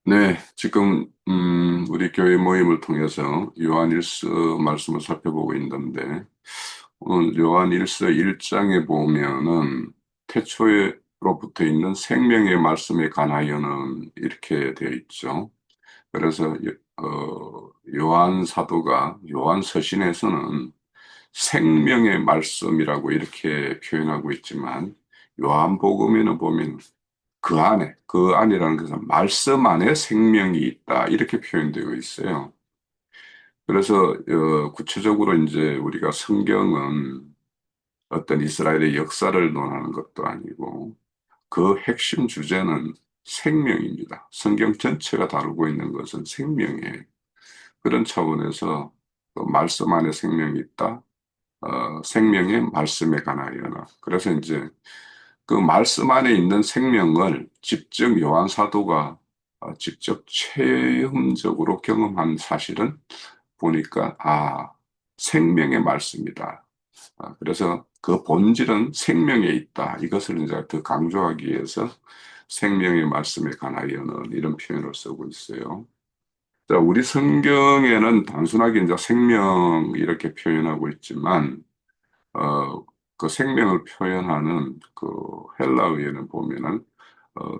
네, 지금 우리 교회 모임을 통해서 요한일서 말씀을 살펴보고 있는데 오늘 요한일서 1장에 보면은 태초에로부터 있는 생명의 말씀에 관하여는 이렇게 되어 있죠. 그래서 요한 사도가 요한 서신에서는 생명의 말씀이라고 이렇게 표현하고 있지만 요한복음에는 보면 그 안이라는 것은 말씀 안에 생명이 있다. 이렇게 표현되어 있어요. 그래서, 구체적으로 이제 우리가 성경은 어떤 이스라엘의 역사를 논하는 것도 아니고, 그 핵심 주제는 생명입니다. 성경 전체가 다루고 있는 것은 생명이에요. 그런 차원에서 그 말씀 안에 생명이 있다. 생명의 말씀에 관하여라. 그래서 이제 그 말씀 안에 있는 생명을 직접 요한 사도가 직접 체험적으로 경험한 사실은 보니까 생명의 말씀이다. 그래서 그 본질은 생명에 있다. 이것을 이제 더 강조하기 위해서 생명의 말씀에 관하여는 이런 표현을 쓰고 있어요. 자, 우리 성경에는 단순하게 이제 생명 이렇게 표현하고 있지만 어, 그 생명을 표현하는 그 헬라어에는 보면은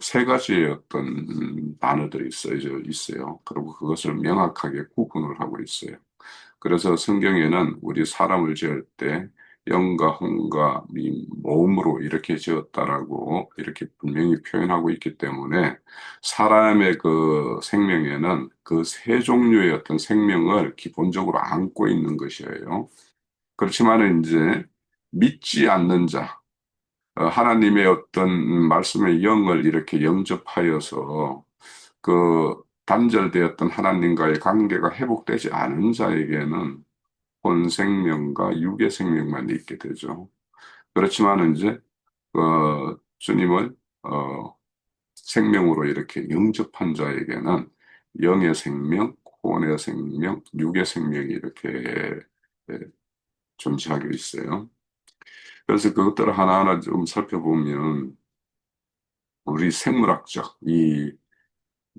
세 가지의 어떤 단어들이 써져 있어요. 그리고 그것을 명확하게 구분을 하고 있어요. 그래서 성경에는 우리 사람을 지을 때 영과 혼과 모음으로 이렇게 지었다라고 이렇게 분명히 표현하고 있기 때문에 사람의 그 생명에는 그 세 종류의 어떤 생명을 기본적으로 안고 있는 것이에요. 그렇지만은 이제 믿지 않는 자, 하나님의 어떤 말씀의 영을 이렇게 영접하여서 그 단절되었던 하나님과의 관계가 회복되지 않은 자에게는 본 생명과 육의 생명만 있게 되죠. 그렇지만 이제 주님을 생명으로 이렇게 영접한 자에게는 영의 생명, 혼의 생명, 육의 생명이 이렇게 예, 존재하고 있어요. 그래서 그것들을 하나하나 좀 살펴보면 우리 생물학적, 이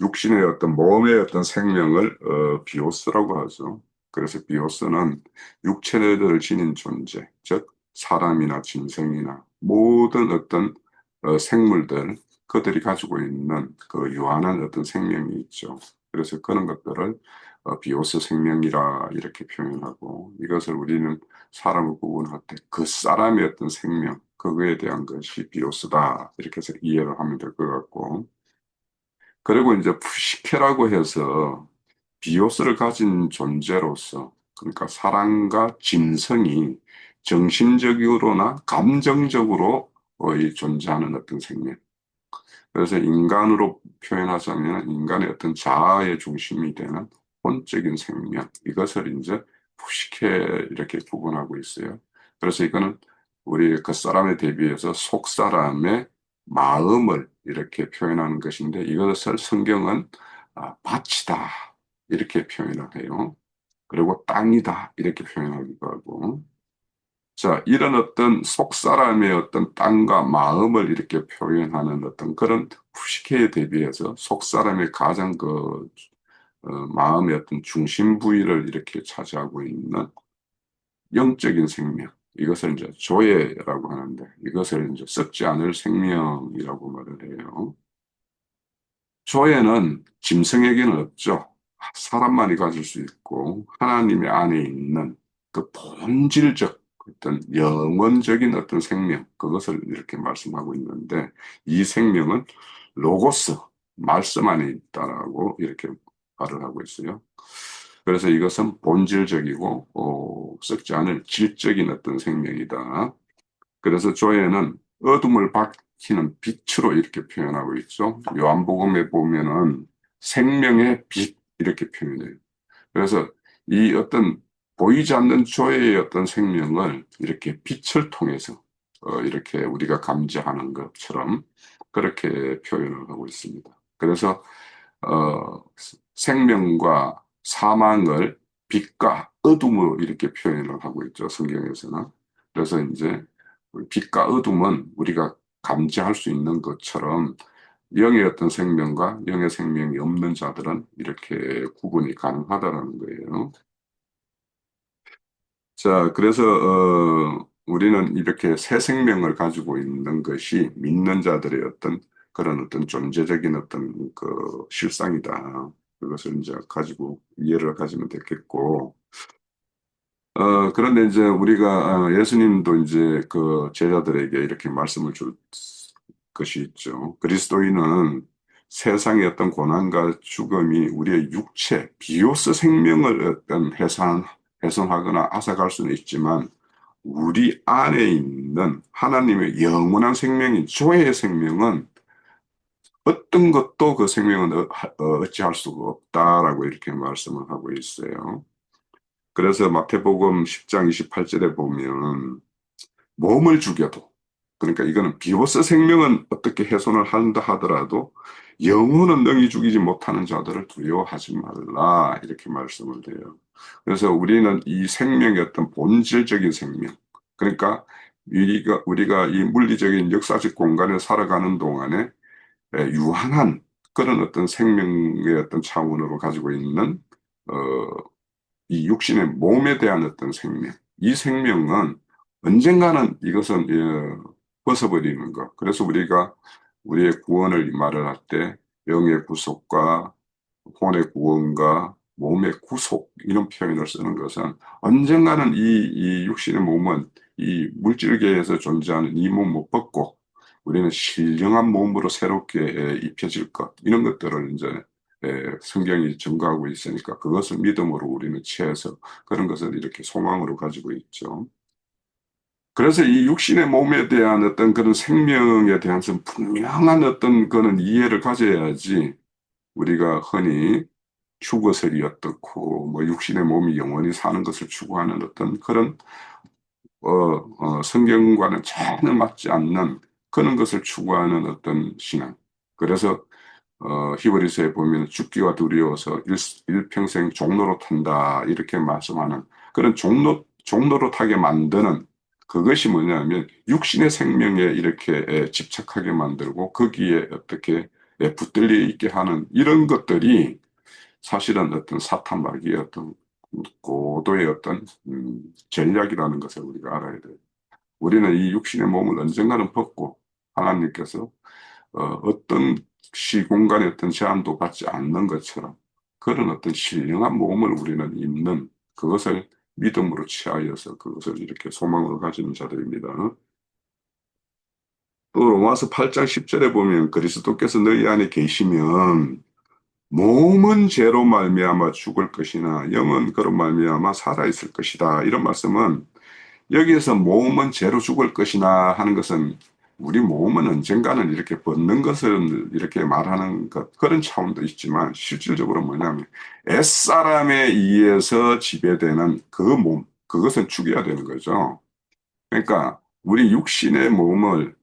육신의 어떤 몸의 어떤 생명을 비오스라고 하죠. 그래서 비오스는 육체를 지닌 존재, 즉 사람이나 짐승이나 모든 어떤 생물들, 그들이 가지고 있는 그 유한한 어떤 생명이 있죠. 그래서 그런 것들을 비오스 생명이라 이렇게 표현하고 이것을 우리는 사람을 구분할 때 그 사람의 어떤 생명, 그거에 대한 것이 비오스다. 이렇게 해서 이해를 하면 될 것 같고 그리고 이제 푸시케라고 해서 비오스를 가진 존재로서 그러니까 사람과 짐승이 정신적으로나 감정적으로 거의 존재하는 어떤 생명. 그래서 인간으로 표현하자면 인간의 어떤 자아의 중심이 되는 본적인 생명. 이것을 이제 푸시케 이렇게 구분하고 있어요. 그래서 이거는 우리 그 사람에 대비해서 속 사람의 마음을 이렇게 표현하는 것인데 이것을 성경은 밭이다 이렇게 표현을 해요. 그리고 땅이다 이렇게 표현하기도 하고 자, 이런 어떤 속 사람의 어떤 땅과 마음을 이렇게 표현하는 어떤 그런 푸시케에 대비해서 속 사람의 가장 마음의 어떤 중심 부위를 이렇게 차지하고 있는 영적인 생명. 이것을 이제 조예라고 하는데 이것을 이제 썩지 않을 생명이라고 말을 해요. 조예는 짐승에게는 없죠. 사람만이 가질 수 있고 하나님의 안에 있는 그 본질적 어떤 영원적인 어떤 생명 그것을 이렇게 말씀하고 있는데 이 생명은 로고스 말씀 안에 있다라고 이렇게 말을 하고 있어요. 그래서 이것은 본질적이고 썩지 않을 질적인 어떤 생명이다. 그래서 조예는 어둠을 밝히는 빛으로 이렇게 표현하고 있죠. 요한복음에 보면은 생명의 빛 이렇게 표현해요. 그래서 이 어떤 보이지 않는 조예의 어떤 생명을 이렇게 빛을 통해서 이렇게 우리가 감지하는 것처럼 그렇게 표현을 하고 있습니다. 그래서 생명과 사망을 빛과 어둠으로 이렇게 표현을 하고 있죠. 성경에서는. 그래서 이제 빛과 어둠은 우리가 감지할 수 있는 것처럼 영의 어떤 생명과 영의 생명이 없는 자들은 이렇게 구분이 가능하다라는 거예요. 자, 그래서 우리는 이렇게 새 생명을 가지고 있는 것이 믿는 자들의 어떤 그런 어떤 존재적인 어떤 그 실상이다. 그것을 이제 가지고 이해를 가지면 되겠고, 그런데 이제 우리가 예수님도 이제 그 제자들에게 이렇게 말씀을 줄 것이 있죠. 그리스도인은 세상의 어떤 고난과 죽음이 우리의 육체, 비오스 생명을 어떤 훼손하거나 앗아갈 수는 있지만 우리 안에 있는 하나님의 영원한 생명인 조의 생명은 어떤 것도 그 생명은 어찌할 수가 없다라고 이렇게 말씀을 하고 있어요. 그래서 마태복음 10장 28절에 보면 몸을 죽여도 그러니까 이거는 비로소 생명은 어떻게 훼손을 한다 하더라도 영혼은 능히 죽이지 못하는 자들을 두려워하지 말라 이렇게 말씀을 해요. 그래서 우리는 이 생명의 어떤 본질적인 생명 그러니까 우리가 이 물리적인 역사적 공간에 살아가는 동안에 유한한 그런 어떤 생명의 어떤 차원으로 가지고 있는 어, 이 육신의 몸에 대한 어떤 생명, 이 생명은 언젠가는 이것은 벗어버리는 것. 그래서 우리가 우리의 구원을 말을 할 때 영의 구속과 혼의 구원과 몸의 구속 이런 표현을 쓰는 것은 언젠가는 이 육신의 몸은 이 물질계에서 존재하는 이 몸 못 벗고 우리는 신령한 몸으로 새롭게 입혀질 것 이런 것들을 이제 성경이 증거하고 있으니까 그것을 믿음으로 우리는 취해서 그런 것을 이렇게 소망으로 가지고 있죠. 그래서 이 육신의 몸에 대한 어떤 그런 생명에 대한 좀 분명한 어떤 그런 이해를 가져야지 우리가 흔히 죽어서리 어떻고 뭐 육신의 몸이 영원히 사는 것을 추구하는 어떤 그런 성경과는 전혀 맞지 않는 그런 것을 추구하는 어떤 신앙. 그래서 히브리서에 보면 죽기가 두려워서 일평생 종로로 탄다 이렇게 말씀하는 그런 종로로 타게 만드는 그것이 뭐냐면 육신의 생명에 이렇게 집착하게 만들고 거기에 어떻게 붙들려 있게 하는 이런 것들이 사실은 어떤 사탄마귀의 어떤 고도의 어떤 전략이라는 것을 우리가 알아야 돼요. 우리는 이 육신의 몸을 언젠가는 벗고 하나님께서 어떤 시공간의 어떤 제한도 받지 않는 것처럼 그런 어떤 신령한 몸을 우리는 입는 그것을 믿음으로 취하여서 그것을 이렇게 소망으로 가지는 자들입니다. 또 로마서 8장 10절에 보면 그리스도께서 너희 안에 계시면 몸은 죄로 말미암아 죽을 것이나 영은 그로 말미암아 살아 있을 것이다. 이런 말씀은 여기에서 몸은 죄로 죽을 것이나 하는 것은 우리 몸은 언젠가는 이렇게 벗는 것을 이렇게 말하는 것 그런 차원도 있지만 실질적으로 뭐냐면 옛사람에 의해서 지배되는 그 몸, 그것은 죽여야 되는 거죠. 그러니까 우리 육신의 몸을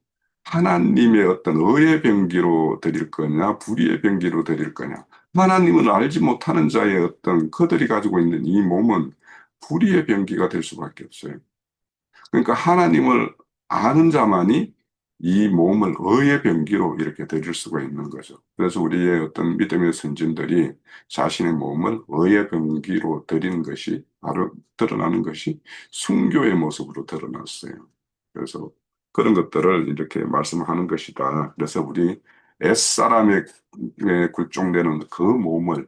하나님의 어떤 의의 병기로 드릴 거냐, 불의의 병기로 드릴 거냐. 하나님은 알지 못하는 자의 어떤 그들이 가지고 있는 이 몸은 불의의 병기가 될 수밖에 없어요. 그러니까 하나님을 아는 자만이 이 몸을 의의 병기로 이렇게 드릴 수가 있는 거죠. 그래서 우리의 어떤 믿음의 선진들이 자신의 몸을 의의 병기로 드리는 것이 바로 드러나는 것이 순교의 모습으로 드러났어요. 그래서 그런 것들을 이렇게 말씀하는 것이다. 그래서 우리 옛사람의 굴종되는 그 몸을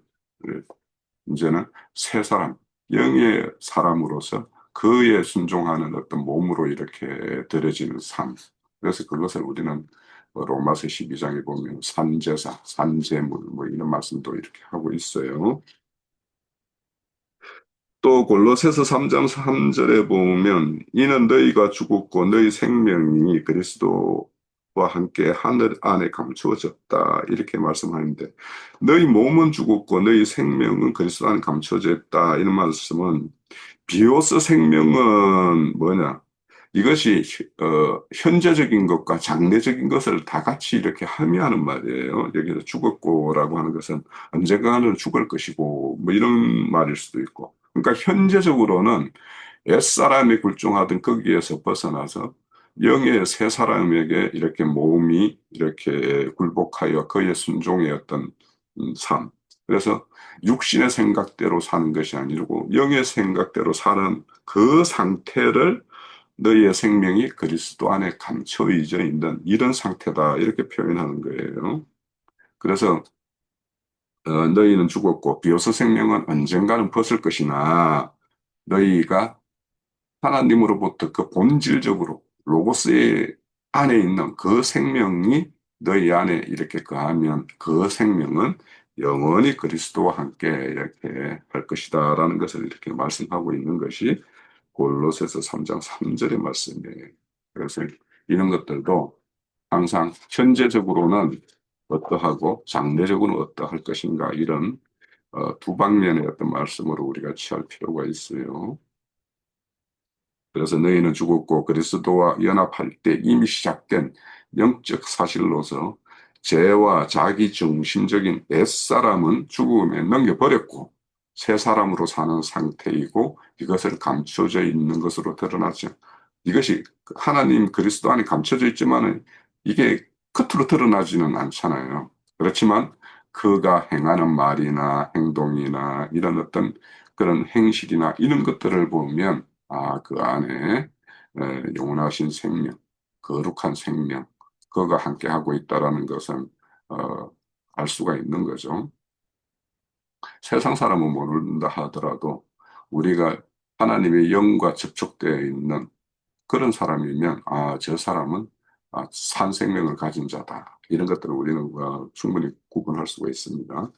이제는 새 사람, 영의 사람으로서 그에 순종하는 어떤 몸으로 이렇게 들여지는 삶. 그래서 그것을 우리는 로마서 12장에 보면 산제사, 산제물 뭐 이런 말씀도 이렇게 하고 있어요. 또 골로새서 3장 3절에 보면 이는 너희가 죽었고 너희 생명이 그리스도와 함께 하늘 안에 감추어졌다 이렇게 말씀하는데 너희 몸은 죽었고 너희 생명은 그리스도 안에 감추어져 있다 이런 말씀은 비로소 생명은 뭐냐 이것이 현재적인 것과 장래적인 것을 다 같이 이렇게 함의하는 말이에요. 여기서 죽었고라고 하는 것은 언젠가는 죽을 것이고 뭐 이런 말일 수도 있고 그러니까 현재적으로는 옛사람이 굴종하던 거기에서 벗어나서 영의 새 사람에게 이렇게 몸이 이렇게 굴복하여 그의 순종의 어떤 삶. 그래서 육신의 생각대로 사는 것이 아니고 영의 생각대로 사는 그 상태를 너희의 생명이 그리스도 안에 감춰져 있는 이런 상태다. 이렇게 표현하는 거예요. 그래서 너희는 죽었고 비로소 생명은 언젠가는 벗을 것이나 너희가 하나님으로부터 그 본질적으로 로고스의 안에 있는 그 생명이 너희 안에 이렇게 거하면 그 생명은 영원히 그리스도와 함께 이렇게 할 것이다라는 것을 이렇게 말씀하고 있는 것이 골로새서 3장 3절의 말씀이에요. 그래서 이런 것들도 항상 현재적으로는 어떠하고 장래적으로는 어떠할 것인가 이런 두 방면의 어떤 말씀으로 우리가 취할 필요가 있어요. 그래서 너희는 죽었고 그리스도와 연합할 때 이미 시작된 영적 사실로서 죄와 자기 중심적인 옛사람은 죽음에 넘겨버렸고 새 사람으로 사는 상태이고 이것을 감춰져 있는 것으로 드러나죠. 이것이 하나님 그리스도 안에 감춰져 있지만은 이게 겉으로 드러나지는 않잖아요. 그렇지만 그가 행하는 말이나 행동이나 이런 어떤 그런 행실이나 이런 것들을 보면 그 안에 영원하신 생명, 거룩한 생명, 그가 함께하고 있다라는 것은 어, 알 수가 있는 거죠. 세상 사람은 모른다 하더라도 우리가 하나님의 영과 접촉되어 있는 그런 사람이면 저 사람은 산 생명을 가진 자다. 이런 것들을 우리는 충분히 구분할 수가 있습니다.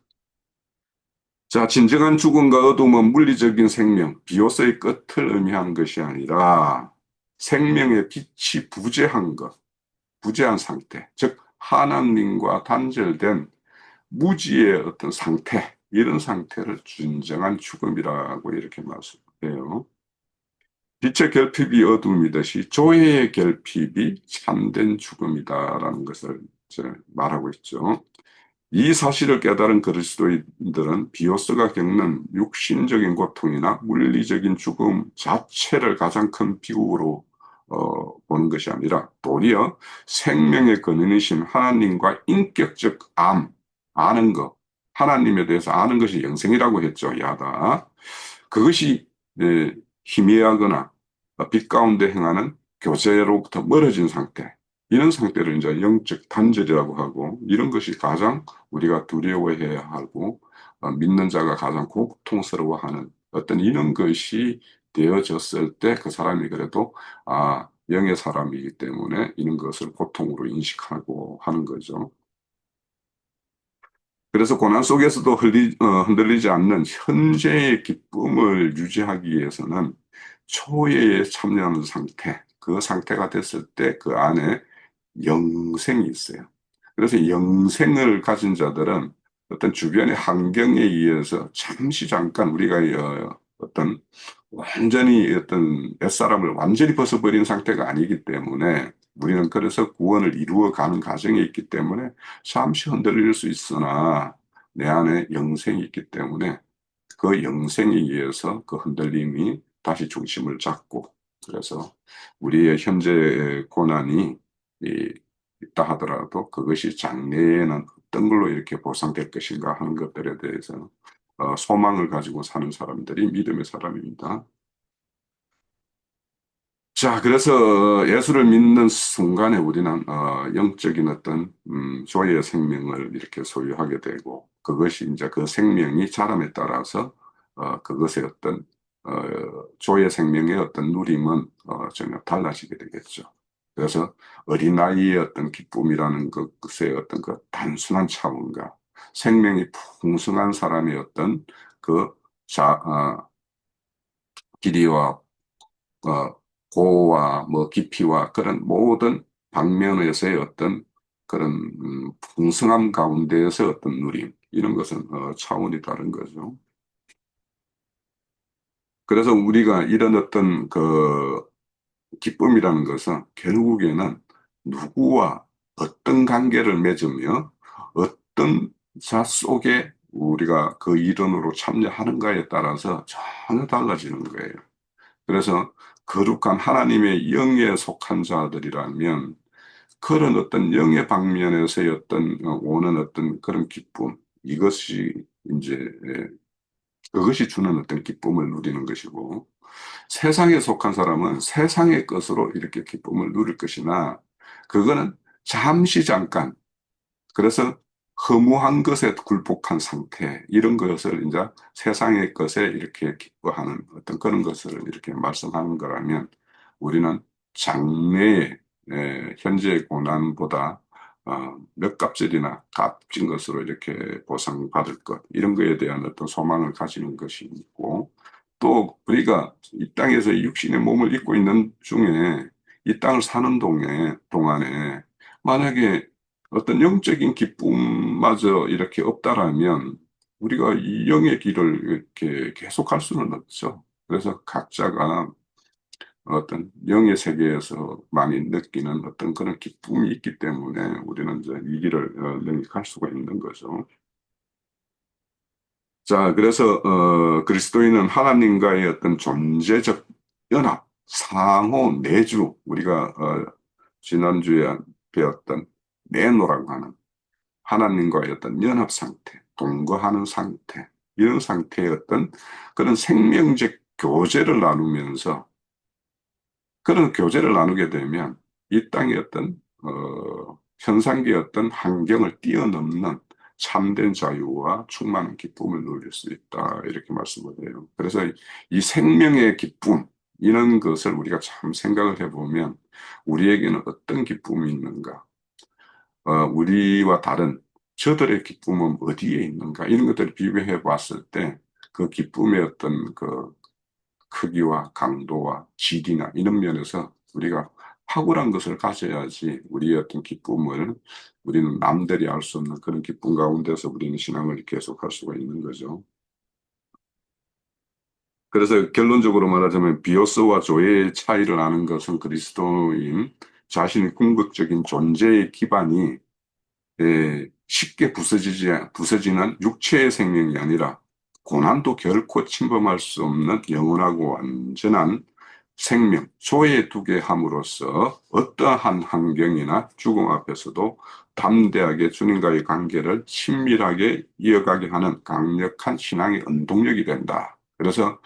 자, 진정한 죽음과 어둠은 물리적인 생명, 비오스의 끝을 의미하는 것이 아니라 생명의 빛이 부재한 것, 부재한 상태, 즉 하나님과 단절된 무지의 어떤 상태, 이런 상태를 진정한 죽음이라고 이렇게 말씀해요. 빛의 결핍이 어둠이듯이 조해의 결핍이 참된 죽음이다라는 것을 이제 말하고 있죠. 이 사실을 깨달은 그리스도인들은 비오스가 겪는 육신적인 고통이나 물리적인 죽음 자체를 가장 큰 비극으로 보는 것이 아니라 도리어 생명의 근원이신 하나님과 인격적 아는 것, 하나님에 대해서 아는 것이 영생이라고 했죠. 야다. 그것이 희미하거나 빛 가운데 행하는 교제로부터 멀어진 상태, 이런 상태를 이제 영적 단절이라고 하고 이런 것이 가장 우리가 두려워해야 하고 믿는 자가 가장 고통스러워하는 어떤 이런 것이 되어졌을 때 그 사람이 그래도 영의 사람이기 때문에 이런 것을 고통으로 인식하고 하는 거죠. 그래서 고난 속에서도 흔들리지 않는 현재의 기쁨을 유지하기 위해서는 초예에 참여하는 상태, 그 상태가 됐을 때 그 안에 영생이 있어요. 그래서 영생을 가진 자들은 어떤 주변의 환경에 의해서 잠시 잠깐 우리가 어떤 완전히 어떤 옛사람을 완전히 벗어버린 상태가 아니기 때문에 우리는 그래서 구원을 이루어가는 과정에 있기 때문에 잠시 흔들릴 수 있으나 내 안에 영생이 있기 때문에 그 영생에 의해서 그 흔들림이 다시 중심을 잡고 그래서 우리의 현재 고난이 있다 하더라도 그것이 장래에는 어떤 걸로 이렇게 보상될 것인가 하는 것들에 대해서 소망을 가지고 사는 사람들이 믿음의 사람입니다. 자, 그래서 예수를 믿는 순간에 우리는 영적인 어떤 조의 생명을 이렇게 소유하게 되고 그것이 이제 그 생명이 자람에 따라서 그것의 어떤 어, 조의 생명의 어떤 누림은 전혀 달라지게 되겠죠. 그래서 어린아이의 어떤 기쁨이라는 것의 어떤 그 단순한 차원과 생명이 풍성한 사람의 어떤 그 길이와 고와 뭐 깊이와 그런 모든 방면에서의 어떤 그런 풍성함 가운데에서 어떤 누림 이런 것은 차원이 다른 거죠. 그래서 우리가 이런 어떤 그 기쁨이라는 것은 결국에는 누구와 어떤 관계를 맺으며 어떤 자 속에 우리가 그 이론으로 참여하는가에 따라서 전혀 달라지는 거예요. 그래서 거룩한 하나님의 영에 속한 자들이라면 그런 어떤 영의 방면에서의 어떤 오는 어떤 그런 기쁨, 이것이 이제 그것이 주는 어떤 기쁨을 누리는 것이고, 세상에 속한 사람은 세상의 것으로 이렇게 기쁨을 누릴 것이나 그거는 잠시 잠깐, 그래서 허무한 것에 굴복한 상태, 이런 것을 이제 세상의 것에 이렇게 기뻐하는 어떤 그런 것을 이렇게 말씀하는 거라면, 우리는 장래의 현재의 고난보다 몇 값절이나 값진 것으로 이렇게 보상받을 것, 이런 거에 대한 어떤 소망을 가지는 것이 있고, 또 우리가 이 땅에서 육신의 몸을 입고 있는 중에 이 땅을 사는 동안에 만약에 어떤 영적인 기쁨마저 이렇게 없다라면 우리가 이 영의 길을 이렇게 계속할 수는 없죠. 그래서 각자가 어떤 영의 세계에서 많이 느끼는 어떤 그런 기쁨이 있기 때문에 우리는 이제 이 길을 능력할 수가 있는 거죠. 자, 그래서 그리스도인은 하나님과의 어떤 존재적 연합, 상호 내주, 우리가 지난주에 배웠던 내노라고 하는 하나님과의 어떤 연합 상태, 동거하는 상태, 이런 상태의 어떤 그런 생명적 교제를 나누면서, 그런 교제를 나누게 되면 이 땅의 어떤 현상계의 어떤 환경을 뛰어넘는 참된 자유와 충만한 기쁨을 누릴 수 있다, 이렇게 말씀을 해요. 그래서 이 생명의 기쁨, 이런 것을 우리가 참 생각을 해보면 우리에게는 어떤 기쁨이 있는가, 우리와 다른 저들의 기쁨은 어디에 있는가, 이런 것들을 비교해 봤을 때 그 기쁨의 어떤 그 크기와 강도와 질이나 이런 면에서 우리가 탁월한 것을 가져야지 우리의 어떤 기쁨을, 우리는 남들이 알 수 없는 그런 기쁨 가운데서 우리는 신앙을 계속할 수가 있는 거죠. 그래서 결론적으로 말하자면 비오스와 조의 차이를 아는 것은 그리스도인 자신의 궁극적인 존재의 기반이 쉽게 부서지는 육체의 생명이 아니라 고난도 결코 침범할 수 없는 영원하고 완전한 생명, 조에 두게 함으로써 어떠한 환경이나 죽음 앞에서도 담대하게 주님과의 관계를 친밀하게 이어가게 하는 강력한 신앙의 원동력이 된다. 그래서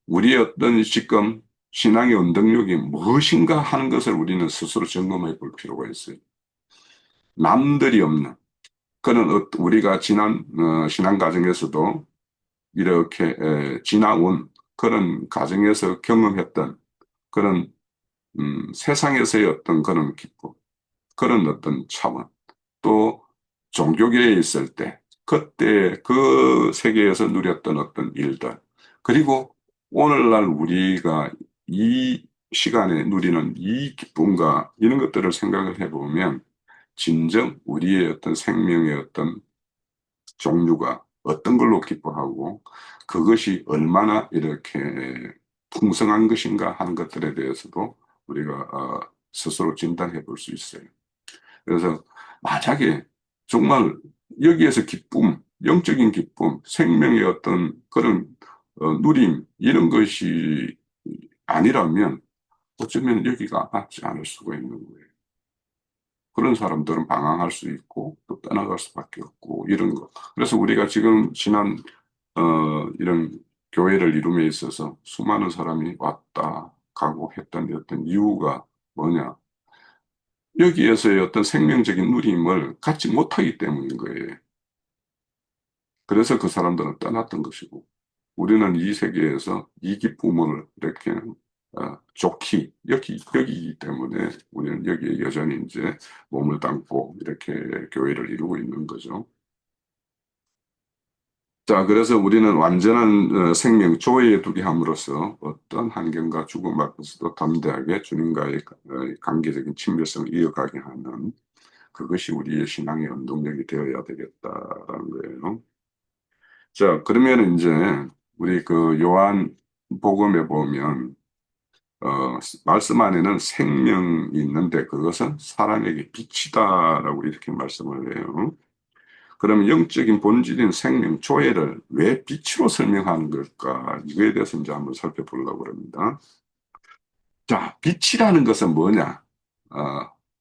우리의 어떤 지금 신앙의 원동력이 무엇인가 하는 것을 우리는 스스로 점검해 볼 필요가 있어요. 남들이 없는 그런 우리가 지난 신앙 과정에서도 이렇게 지나온 그런 과정에서 경험했던 그런 세상에서의 어떤 그런 기쁨, 그런 어떤 차원, 또 종교계에 있을 때 그때 그 세계에서 누렸던 어떤 일들, 그리고 오늘날 우리가 이 시간에 누리는 이 기쁨과 이런 것들을 생각을 해보면 진정 우리의 어떤 생명의 어떤 종류가 어떤 걸로 기뻐하고 그것이 얼마나 이렇게 풍성한 것인가 하는 것들에 대해서도 우리가 스스로 진단해 볼 수 있어요. 그래서 만약에 정말 여기에서 기쁨, 영적인 기쁨, 생명의 어떤 그런 누림, 이런 것이 아니라면 어쩌면 여기가 맞지 않을 수가 있는 거예요. 그런 사람들은 방황할 수 있고 또 떠나갈 수밖에 없고 이런 거. 그래서 우리가 지금 지난 이런 교회를 이룸에 있어서 수많은 사람이 왔다 가고 했던 어떤 이유가 뭐냐? 여기에서의 어떤 생명적인 누림을 갖지 못하기 때문인 거예요. 그래서 그 사람들은 떠났던 것이고, 우리는 이 세계에서 이 기쁨을 이렇게 좋기, 여기기 때문에 우리는 여기에 여전히 이제 몸을 담고 이렇게 교회를 이루고 있는 거죠. 자, 그래서 우리는 완전한 생명 조회에 두게 함으로써 어떤 환경과 죽음 앞에서도 담대하게 주님과의 관계적인 친밀성을 이어가게 하는 그것이 우리의 신앙의 원동력이 되어야 되겠다라는 거예요. 자, 그러면 이제 우리 그 요한 복음에 보면 말씀 안에는 생명이 있는데 그것은 사람에게 빛이다라고 이렇게 말씀을 해요. 그러면 영적인 본질인 생명, 조회를 왜 빛으로 설명하는 걸까? 이거에 대해서 이제 한번 살펴보려고 합니다. 자, 빛이라는 것은 뭐냐?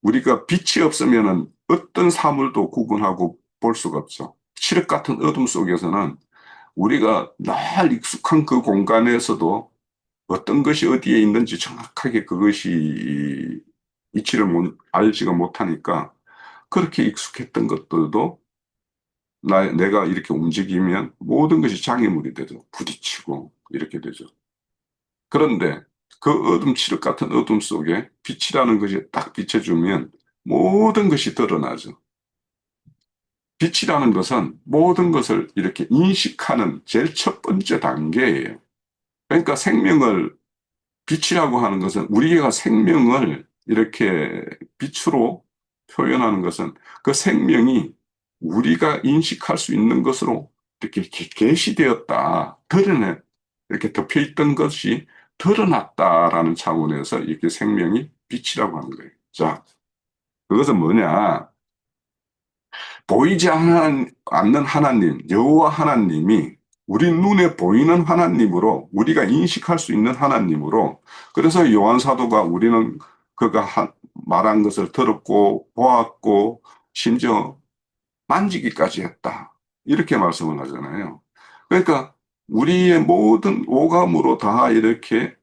우리가 빛이 없으면은 어떤 사물도 구분하고 볼 수가 없죠. 칠흑 같은 어둠 속에서는 우리가 늘 익숙한 그 공간에서도 어떤 것이 어디에 있는지 정확하게 그것이 이치를 알지가 못하니까 그렇게 익숙했던 것들도 내가 이렇게 움직이면 모든 것이 장애물이 되죠. 부딪히고 이렇게 되죠. 그런데 그 어둠, 칠흑 같은 어둠 속에 빛이라는 것이 딱 비춰주면 모든 것이 드러나죠. 빛이라는 것은 모든 것을 이렇게 인식하는 제일 첫 번째 단계예요. 그러니까 생명을, 빛이라고 하는 것은 우리가 생명을 이렇게 빛으로 표현하는 것은 그 생명이 우리가 인식할 수 있는 것으로 이렇게 계시되었다. 이렇게 덮여 있던 것이 드러났다라는 차원에서 이렇게 생명이 빛이라고 하는 거예요. 자, 그것은 뭐냐? 보이지 않는 하나님, 여호와 하나님이 우리 눈에 보이는 하나님으로 우리가 인식할 수 있는 하나님으로 그래서 요한 사도가 우리는 그가 말한 것을 들었고 보았고 심지어 만지기까지 했다. 이렇게 말씀을 하잖아요. 그러니까 우리의 모든 오감으로 다 이렇게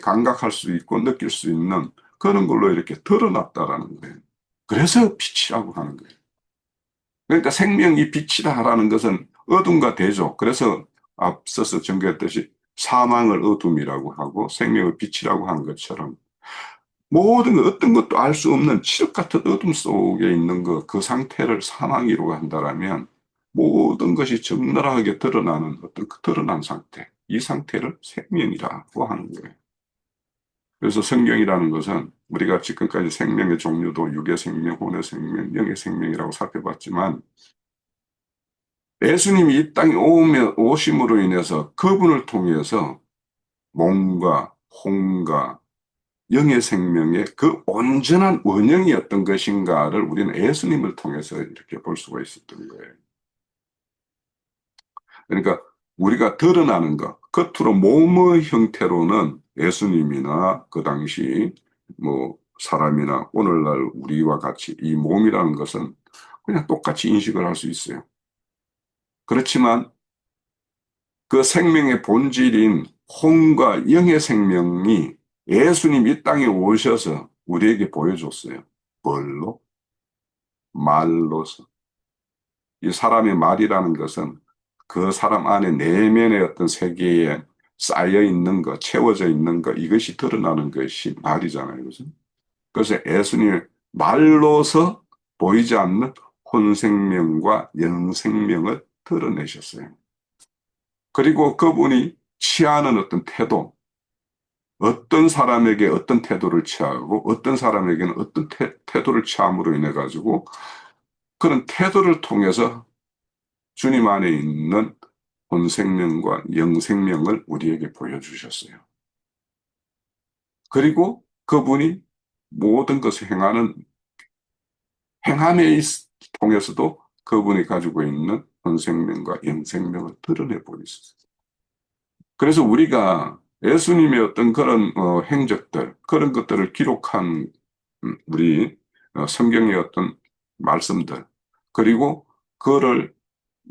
감각할 수 있고 느낄 수 있는 그런 걸로 이렇게 드러났다라는 거예요. 그래서 빛이라고 하는 거예요. 그러니까 생명이 빛이다라는 것은 어둠과 대조. 그래서 앞서서 전개했듯이 사망을 어둠이라고 하고 생명을 빛이라고 한 것처럼 모든 어떤 것도 알 수 없는 칠흑 같은 어둠 속에 있는 그 상태를 사망이라고 한다라면 모든 것이 적나라하게 드러나는 어떤 그 드러난 상태, 이 상태를 생명이라고 하는 거예요. 그래서 성경이라는 것은 우리가 지금까지 생명의 종류도 육의 생명, 혼의 생명, 영의 생명이라고 살펴봤지만 예수님이 이 땅에 오심으로 인해서 그분을 통해서 몸과 혼과 영의 생명의 그 온전한 원형이 어떤 것인가를 우리는 예수님을 통해서 이렇게 볼 수가 있었던 거예요. 그러니까 우리가 드러나는 것, 겉으로 몸의 형태로는 예수님이나 그 당시 뭐 사람이나 오늘날 우리와 같이 이 몸이라는 것은 그냥 똑같이 인식을 할 수 있어요. 그렇지만 그 생명의 본질인 혼과 영의 생명이 예수님 이 땅에 오셔서 우리에게 보여줬어요. 뭘로? 말로서. 이 사람의 말이라는 것은 그 사람 안에 내면의 어떤 세계에 쌓여 있는 것, 채워져 있는 것, 이것이 드러나는 것이 말이잖아요. 그죠? 그래서 예수님의 말로서 보이지 않는 혼생명과 영생명을 드러내셨어요. 그리고 그분이 취하는 어떤 태도, 어떤 사람에게 어떤 태도를 취하고 어떤 사람에게는 어떤 태도를 취함으로 인해 가지고 그런 태도를 통해서 주님 안에 있는 본생명과 영생명을 우리에게 보여주셨어요. 그리고 그분이 모든 것을 행함에 통해서도 그분이 가지고 있는 본생명과 영생명을 드러내 보였어요. 그래서 우리가 예수님의 어떤 그런 행적들, 그런 것들을 기록한 우리 성경의 어떤 말씀들, 그리고 그거를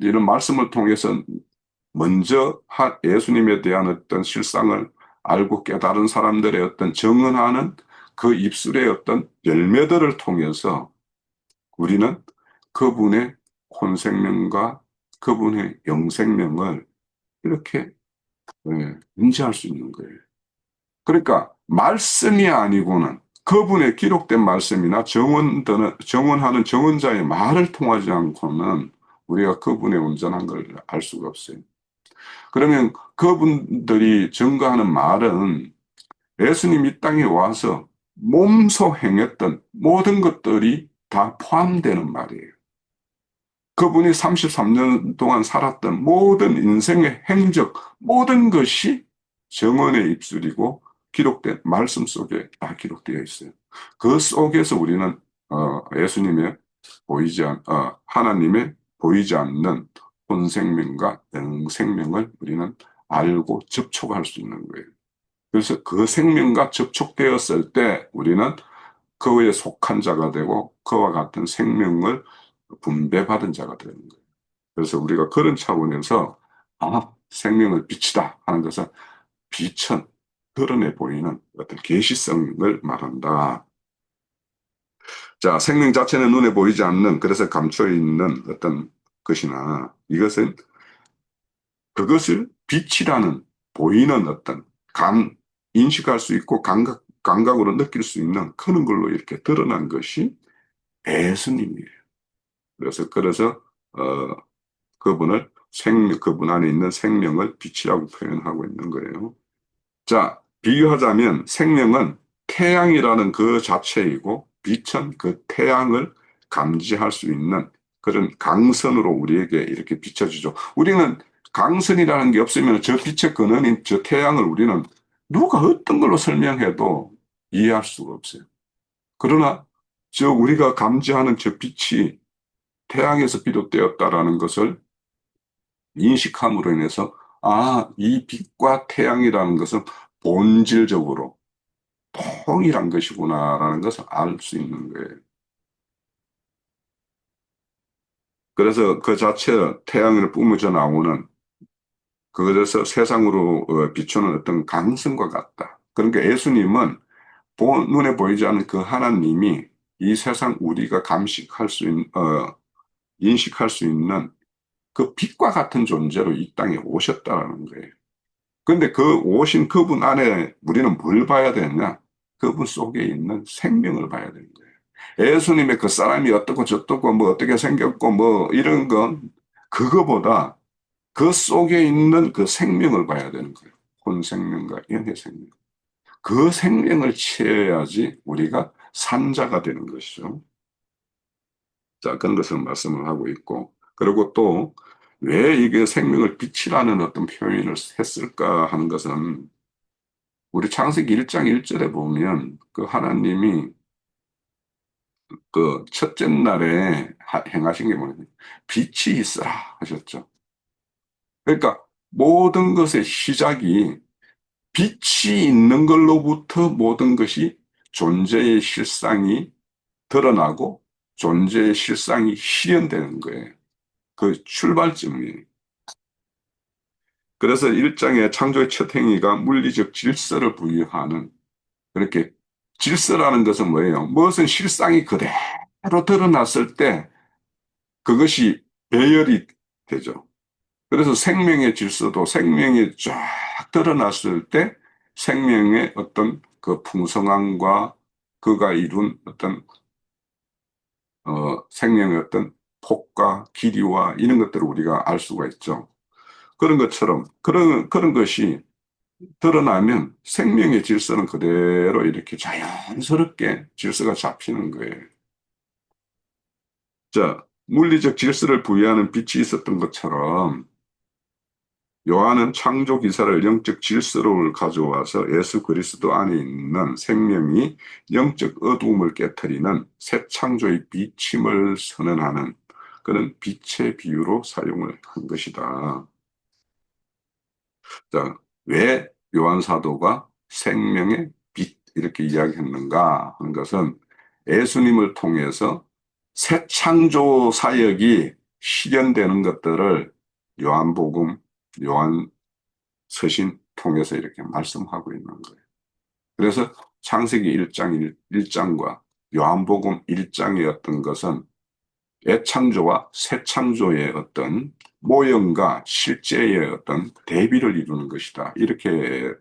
이런 말씀을 통해서 먼저 예수님에 대한 어떤 실상을 알고 깨달은 사람들의 어떤 증언하는 그 입술의 어떤 열매들을 통해서 우리는 그분의 혼생명과 그분의 영생명을 이렇게 인지할 수 있는 거예요. 그러니까 말씀이 아니고는 그분의 기록된 말씀이나 정언하는 정언자의 말을 통하지 않고는 우리가 그분의 온전한 걸 알 수가 없어요. 그러면 그분들이 증거하는 말은 예수님 이 땅에 와서 몸소 행했던 모든 것들이 다 포함되는 말이에요. 그분이 33년 동안 살았던 모든 인생의 행적, 모든 것이 정언의 입술이고 기록된 말씀 속에 다 기록되어 있어요. 그 속에서 우리는 예수님의 하나님의 보이지 않는 본생명과 영생명을 우리는 알고 접촉할 수 있는 거예요. 그래서 그 생명과 접촉되었을 때 우리는 그에 속한 자가 되고 그와 같은 생명을 분배받은 자가 되는 거예요. 그래서 우리가 그런 차원에서 생명을 빛이다 하는 것은 빛은 드러내 보이는 어떤 계시성을 말한다. 자, 생명 자체는 눈에 보이지 않는, 그래서 감춰 있는 어떤 것이나 이것은 그것을 빛이라는 보이는 어떤 인식할 수 있고 감각으로 느낄 수 있는 그런 걸로 이렇게 드러난 것이 예수님이에요. 그래서, 어, 그분 안에 있는 생명을 빛이라고 표현하고 있는 거예요. 자, 비유하자면 생명은 태양이라는 그 자체이고 빛은 그 태양을 감지할 수 있는 그런 강선으로 우리에게 이렇게 비춰주죠. 우리는 강선이라는 게 없으면 저 빛의 근원인 저 태양을 우리는 누가 어떤 걸로 설명해도 이해할 수가 없어요. 그러나 저 우리가 감지하는 저 빛이 태양에서 비롯되었다라는 것을 인식함으로 인해서 이 빛과 태양이라는 것은 본질적으로 통일한 것이구나라는 것을 알 수 있는 거예요. 그래서 그 자체 태양을 뿜어져 나오는 그것에서 세상으로 비추는 어떤 강성과 같다. 그러니까 예수님은 눈에 보이지 않는 그 하나님이 이 세상 우리가 인식할 수 있는 그 빛과 같은 존재로 이 땅에 오셨다라는 거예요. 그런데 그 오신 그분 안에 우리는 뭘 봐야 되느냐? 그분 속에 있는 생명을 봐야 되는 거예요. 예수님의 그 사람이 어떻고 저떻고 뭐 어떻게 생겼고 뭐 이런 건 그거보다 그 속에 있는 그 생명을 봐야 되는 거예요. 본 생명과 영의 생명. 그 생명을 취해야지 우리가 산자가 되는 것이죠. 자, 그런 것을 말씀을 하고 있고. 그리고 또 왜 이게 생명을 빛이라는 어떤 표현을 했을까 하는 것은 우리 창세기 1장 1절에 보면 그 하나님이 그 첫째 날에 행하신 게 뭐냐면 빛이 있어라 하셨죠. 그러니까 모든 것의 시작이 빛이 있는 걸로부터 모든 것이 존재의 실상이 드러나고 존재의 실상이 실현되는 거예요. 그 출발점이에요. 그래서 1장의 창조의 첫 행위가 물리적 질서를 부여하는 그렇게 질서라는 것은 뭐예요? 무엇은 실상이 그대로 드러났을 때 그것이 배열이 되죠. 그래서 생명의 질서도 생명이 쫙 드러났을 때 생명의 어떤 그 풍성함과 그가 이룬 어떤 생명의 어떤 폭과 길이와 이런 것들을 우리가 알 수가 있죠. 그런 것처럼 그런 것이 드러나면 생명의 질서는 그대로 이렇게 자연스럽게 질서가 잡히는 거예요. 자, 물리적 질서를 부여하는 빛이 있었던 것처럼 요한은 창조 기사를 영적 질서를 가져와서 예수 그리스도 안에 있는 생명이 영적 어두움을 깨뜨리는 새 창조의 비침을 선언하는 그런 빛의 비유로 사용을 한 것이다. 자, 왜 요한 사도가 생명의 빛 이렇게 이야기했는가 하는 것은 예수님을 통해서 새 창조 사역이 실현되는 것들을 요한복음, 요한 서신 통해서 이렇게 말씀하고 있는 거예요. 그래서 창세기 1장 1장과 요한복음 1장의 어떤 것은 애창조와 새창조의 어떤 모형과 실제의 어떤 대비를 이루는 것이다. 이렇게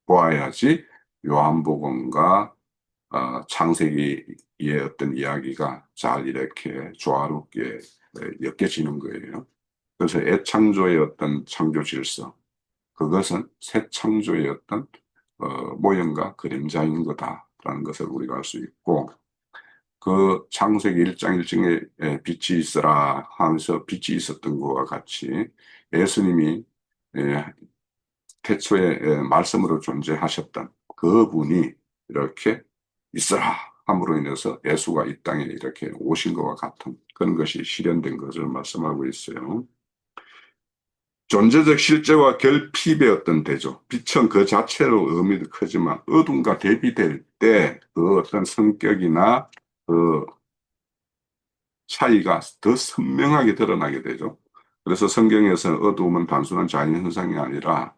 보아야지 요한복음과 창세기의 어떤 이야기가 잘 이렇게 조화롭게 엮여지는 거예요. 그래서 애창조의 어떤 창조 질서, 그것은 새 창조의 어떤 모형과 그림자인 거다라는 것을 우리가 알 수 있고 그 창세기 1장 1장에 빛이 있어라 하면서 빛이 있었던 것과 같이 예수님이 예, 태초에 말씀으로 존재하셨던 그분이 이렇게 있어라 함으로 인해서 예수가 이 땅에 이렇게 오신 것과 같은 그런 것이 실현된 것을 말씀하고 있어요. 존재적 실제와 결핍의 어떤 대조. 빛은 그 자체로 의미도 크지만 어둠과 대비될 때 그 어떤 성격이나 그 차이가 더 선명하게 드러나게 되죠. 그래서 성경에서 어두움은 단순한 자연 현상이 아니라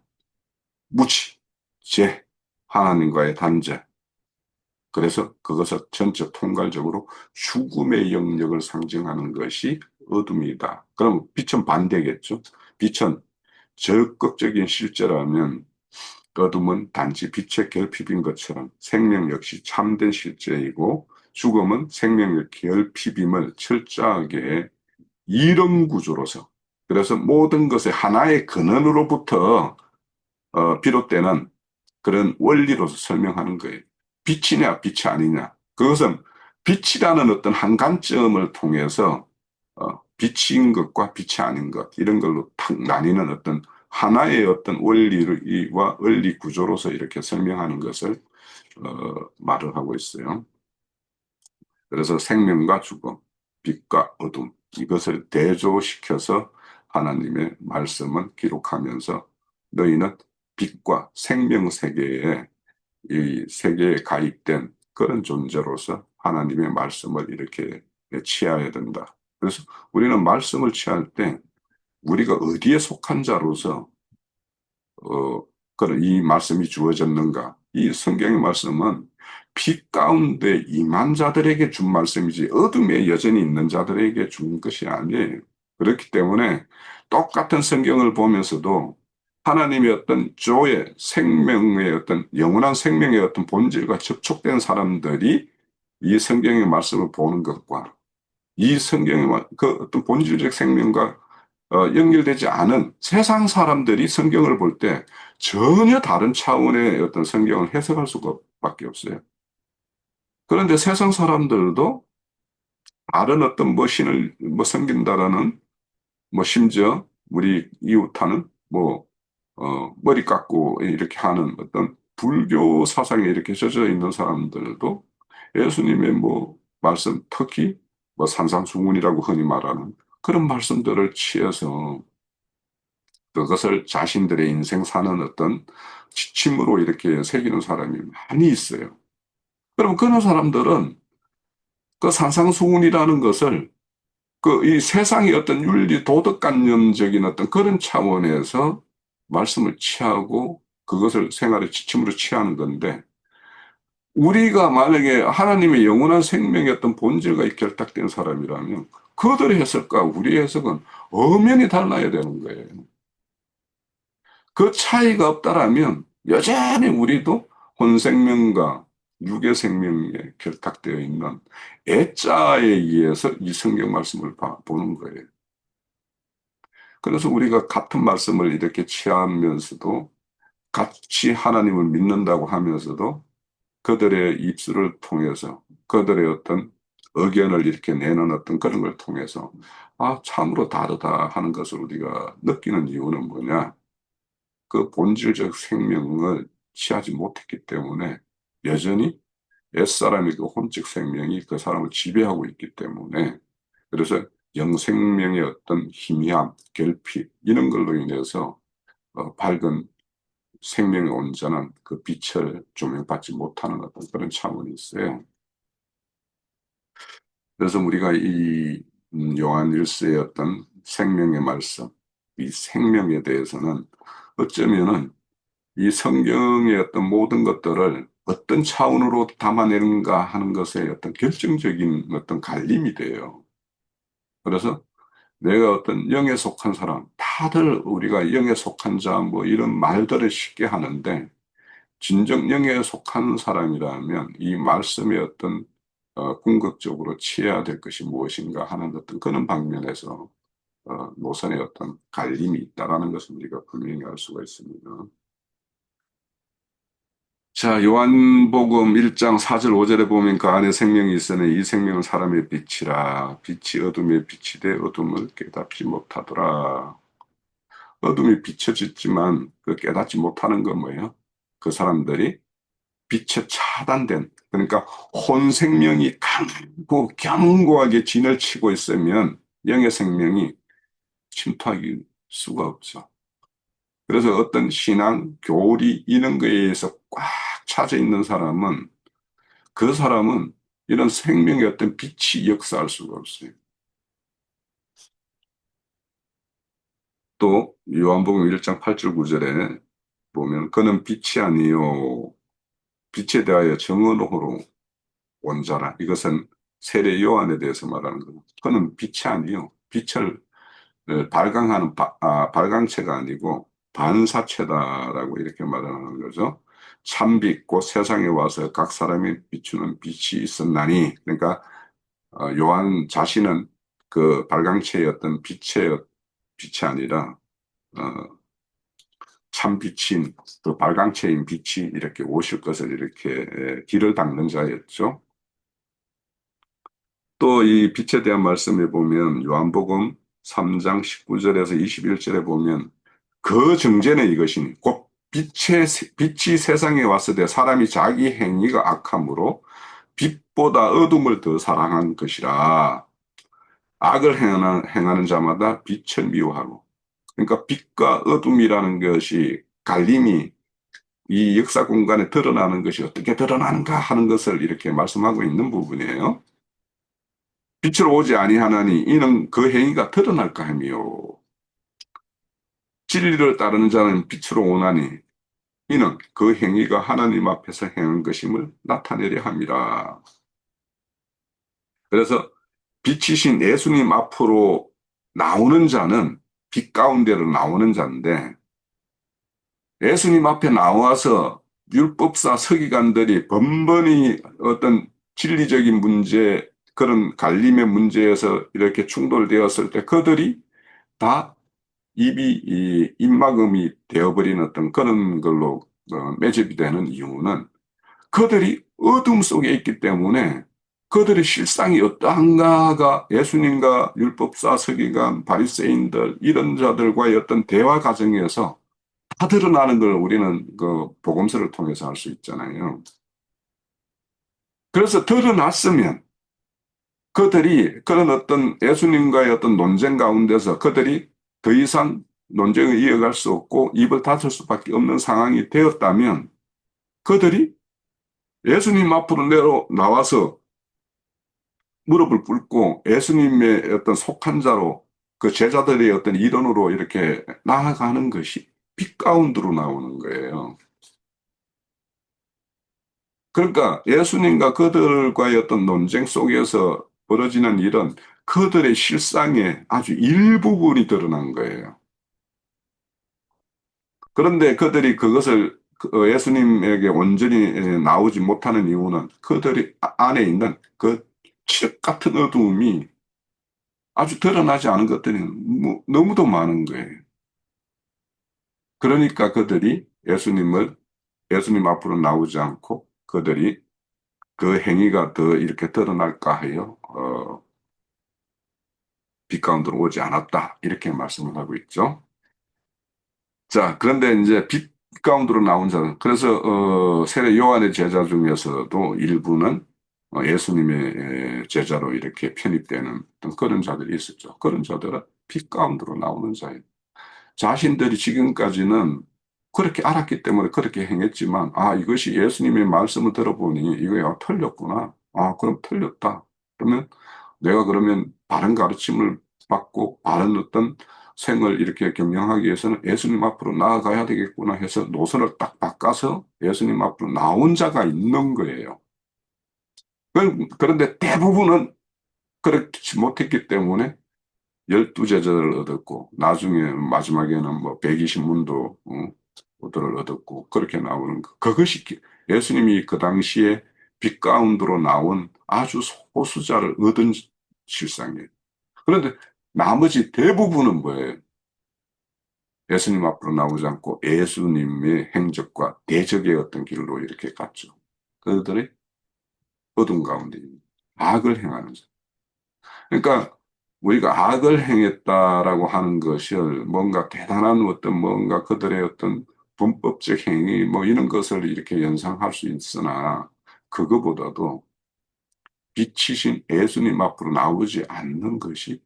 무치, 죄, 하나님과의 단절. 그래서 그것을 전체 통괄적으로 죽음의 영역을 상징하는 것이 어둠이다. 그럼 빛은 반대겠죠. 빛은 적극적인 실제라면 어둠은 단지 빛의 결핍인 것처럼 생명 역시 참된 실제이고 죽음은 생명의 결핍임을 철저하게 이런 구조로서 그래서 모든 것의 하나의 근원으로부터 비롯되는 그런 원리로서 설명하는 거예요. 빛이냐 빛이 아니냐. 그것은 빛이라는 어떤 한 관점을 통해서 빛인 것과 빛이 아닌 것 이런 걸로 탁 나뉘는 어떤 하나의 어떤 원리와 원리 구조로서 이렇게 설명하는 것을 말을 하고 있어요. 그래서 생명과 죽음, 빛과 어둠 이것을 대조시켜서 하나님의 말씀은 기록하면서 너희는 빛과 생명 세계에 이 세계에 가입된 그런 존재로서 하나님의 말씀을 이렇게 취해야 된다. 그래서 우리는 말씀을 취할 때 우리가 어디에 속한 자로서 그런 이 말씀이 주어졌는가? 이 성경의 말씀은 빛 가운데 임한 자들에게 준 말씀이지 어둠에 여전히 있는 자들에게 준 것이 아니에요. 그렇기 때문에 똑같은 성경을 보면서도 하나님의 어떤 조의 생명의 어떤 영원한 생명의 어떤 본질과 접촉된 사람들이 이 성경의 말씀을 보는 것과 이 성경의 그 어떤 본질적 생명과 연결되지 않은 세상 사람들이 성경을 볼 때 전혀 다른 차원의 어떤 성경을 해석할 수가 밖에 없어요. 그런데 세상 사람들도 다른 어떤 뭐 신을 뭐 섬긴다라는 뭐 심지어 우리 이웃하는 뭐 머리 깎고 이렇게 하는 어떤 불교 사상에 이렇게 젖어 있는 사람들도 예수님의 뭐 말씀 특히 뭐 산상수훈이라고 흔히 말하는 그런 말씀들을 취해서 그것을 자신들의 인생 사는 어떤 지침으로 이렇게 새기는 사람이 많이 있어요. 그럼 그런 사람들은 그 산상수훈이라는 것을 그 이 세상의 어떤 윤리 도덕관념적인 어떤 그런 차원에서 말씀을 취하고 그것을 생활의 지침으로 취하는 건데 우리가 만약에 하나님의 영원한 생명의 어떤 본질과 결탁된 사람이라면 그들의 해석과 우리의 해석은 엄연히 달라야 되는 거예요. 그 차이가 없다라면 여전히 우리도 혼생명과 육의 생명에 결탁되어 있는 애자에 의해서 이 성경 말씀을 보는 거예요. 그래서 우리가 같은 말씀을 이렇게 취하면서도 같이 하나님을 믿는다고 하면서도 그들의 입술을 통해서 그들의 어떤 의견을 이렇게 내는 어떤 그런 걸 통해서 아, 참으로 다르다 하는 것을 우리가 느끼는 이유는 뭐냐? 그 본질적 생명을 취하지 못했기 때문에 여전히 옛사람의 그 혼적 생명이 그 사람을 지배하고 있기 때문에 그래서 영생명의 어떤 희미함, 결핍 이런 걸로 인해서 밝은 생명의 온전한 그 빛을 조명받지 못하는 어떤 그런 차원이 있어요. 그래서 우리가 이 요한일서의 어떤 생명의 말씀, 이 생명에 대해서는 어쩌면은 이 성경의 어떤 모든 것들을 어떤 차원으로 담아내는가 하는 것에 어떤 결정적인 어떤 갈림이 돼요. 그래서 내가 어떤 영에 속한 사람, 다들 우리가 영에 속한 자, 뭐 이런 말들을 쉽게 하는데, 진정 영에 속한 사람이라면 이 말씀의 어떤 궁극적으로 취해야 될 것이 무엇인가 하는 어떤 그런 방면에서 노선의 어떤 갈림이 있다라는 것을 우리가 분명히 알 수가 있습니다. 자, 요한복음 1장 4절 5절에 보면 그 안에 생명이 있으니 이 생명은 사람의 빛이라 빛이 어둠의 빛이 돼 어둠을 깨닫지 못하더라. 어둠이 비춰졌지만 그 깨닫지 못하는 건 뭐예요? 그 사람들이 빛에 차단된 그러니까 혼 생명이 강고 견고하게 진을 치고 있으면 영의 생명이 침투하기 수가 없죠. 그래서 어떤 신앙, 교리 이런 거에 의해서 꽉 차져 있는 사람은 그 사람은 이런 생명의 어떤 빛이 역사할 수가 없어요. 또 요한복음 1장 8절 9절에 보면 그는 빛이 아니요 빛에 대하여 증언으로 온 자라. 이것은 세례 요한에 대해서 말하는 거죠. 그는 빛이 아니요 빛을 발광하는 발광체가 아니고 반사체다라고 이렇게 말하는 거죠. 참빛 곧 세상에 와서 각 사람이 비추는 빛이 있었나니 그러니까 요한 자신은 그 발광체의 어떤 빛이 아니라 어, 참빛인 그 발광체인 빛이 이렇게 오실 것을 이렇게 길을 닦는 자였죠. 또 이 빛에 대한 말씀에 보면 요한복음 3장 19절에서 21절에 보면 그 정죄는 이것이니 곧 빛이 세상에 왔을 때 사람이 자기 행위가 악함으로 빛보다 어둠을 더 사랑한 것이라 악을 행하는 자마다 빛을 미워하고 그러니까 빛과 어둠이라는 것이 갈림이 이 역사 공간에 드러나는 것이 어떻게 드러나는가 하는 것을 이렇게 말씀하고 있는 부분이에요. 빛을 오지 아니하나니 이는 그 행위가 드러날까 하며 진리를 따르는 자는 빛으로 오나니 이는 그 행위가 하나님 앞에서 행한 것임을 나타내려 함이라. 그래서 빛이신 예수님 앞으로 나오는 자는 빛 가운데로 나오는 자인데 예수님 앞에 나와서 율법사 서기관들이 번번이 어떤 진리적인 문제, 그런 갈림의 문제에서 이렇게 충돌되었을 때 그들이 다 입이 입막음이 되어버린 어떤 그런 걸로 매집이 되는 이유는 그들이 어둠 속에 있기 때문에 그들의 실상이 어떠한가가 예수님과 율법사 서기관 바리새인들 이런 자들과의 어떤 대화 과정에서 다 드러나는 걸 우리는 그 복음서를 통해서 알 수 있잖아요. 그래서 드러났으면 그들이 그런 어떤 예수님과의 어떤 논쟁 가운데서 그들이 더 이상 논쟁을 이어갈 수 없고 입을 닫을 수밖에 없는 상황이 되었다면 그들이 예수님 앞으로 나와서 무릎을 꿇고 예수님의 어떤 속한 자로 그 제자들의 어떤 일원으로 이렇게 나아가는 것이 빛 가운데로 나오는 거예요. 그러니까 예수님과 그들과의 어떤 논쟁 속에서 벌어지는 일은 그들의 실상의 아주 일부분이 드러난 거예요. 그런데 그들이 그것을 예수님에게 온전히 나오지 못하는 이유는 그들이 안에 있는 그 칠흑 같은 어두움이 아주 드러나지 않은 것들이 너무도 많은 거예요. 그러니까 그들이 예수님 앞으로 나오지 않고 그들이 그 행위가 더 이렇게 드러날까 하여 빛 가운데로 오지 않았다. 이렇게 말씀을 하고 있죠. 자, 그런데 이제 빛 가운데로 나온 자는, 그래서, 세례 요한의 제자 중에서도 일부는 예수님의 제자로 이렇게 편입되는 어떤 그런 자들이 있었죠. 그런 자들은 빛 가운데로 나오는 자예요. 자신들이 지금까지는 그렇게 알았기 때문에 그렇게 행했지만, 아, 이것이 예수님의 말씀을 들어보니 이거 틀렸구나. 아, 그럼 틀렸다. 그러면 내가 그러면 바른 가르침을 받고 바른 어떤 생을 이렇게 경영하기 위해서는 예수님 앞으로 나아가야 되겠구나 해서 노선을 딱 바꿔서 예수님 앞으로 나온 자가 있는 거예요. 그런데 대부분은 그렇지 못했기 때문에 12제자를 얻었고, 나중에 마지막에는 뭐 120문도 를 얻었고, 그렇게 나오는 거. 그것이 예수님이 그 당시에 빛 가운데로 나온 아주 소수자를 얻은 실상이에요. 그런데 나머지 대부분은 뭐예요? 예수님 앞으로 나오지 않고 예수님의 행적과 대적의 어떤 길로 이렇게 갔죠. 그들이 어둠 가운데 악을 행하는 자. 그러니까 우리가 악을 행했다라고 하는 것을 뭔가 대단한 어떤 뭔가 그들의 어떤 범법적 행위 뭐 이런 것을 이렇게 연상할 수 있으나 그거보다도 빛이신 예수님 앞으로 나오지 않는 것이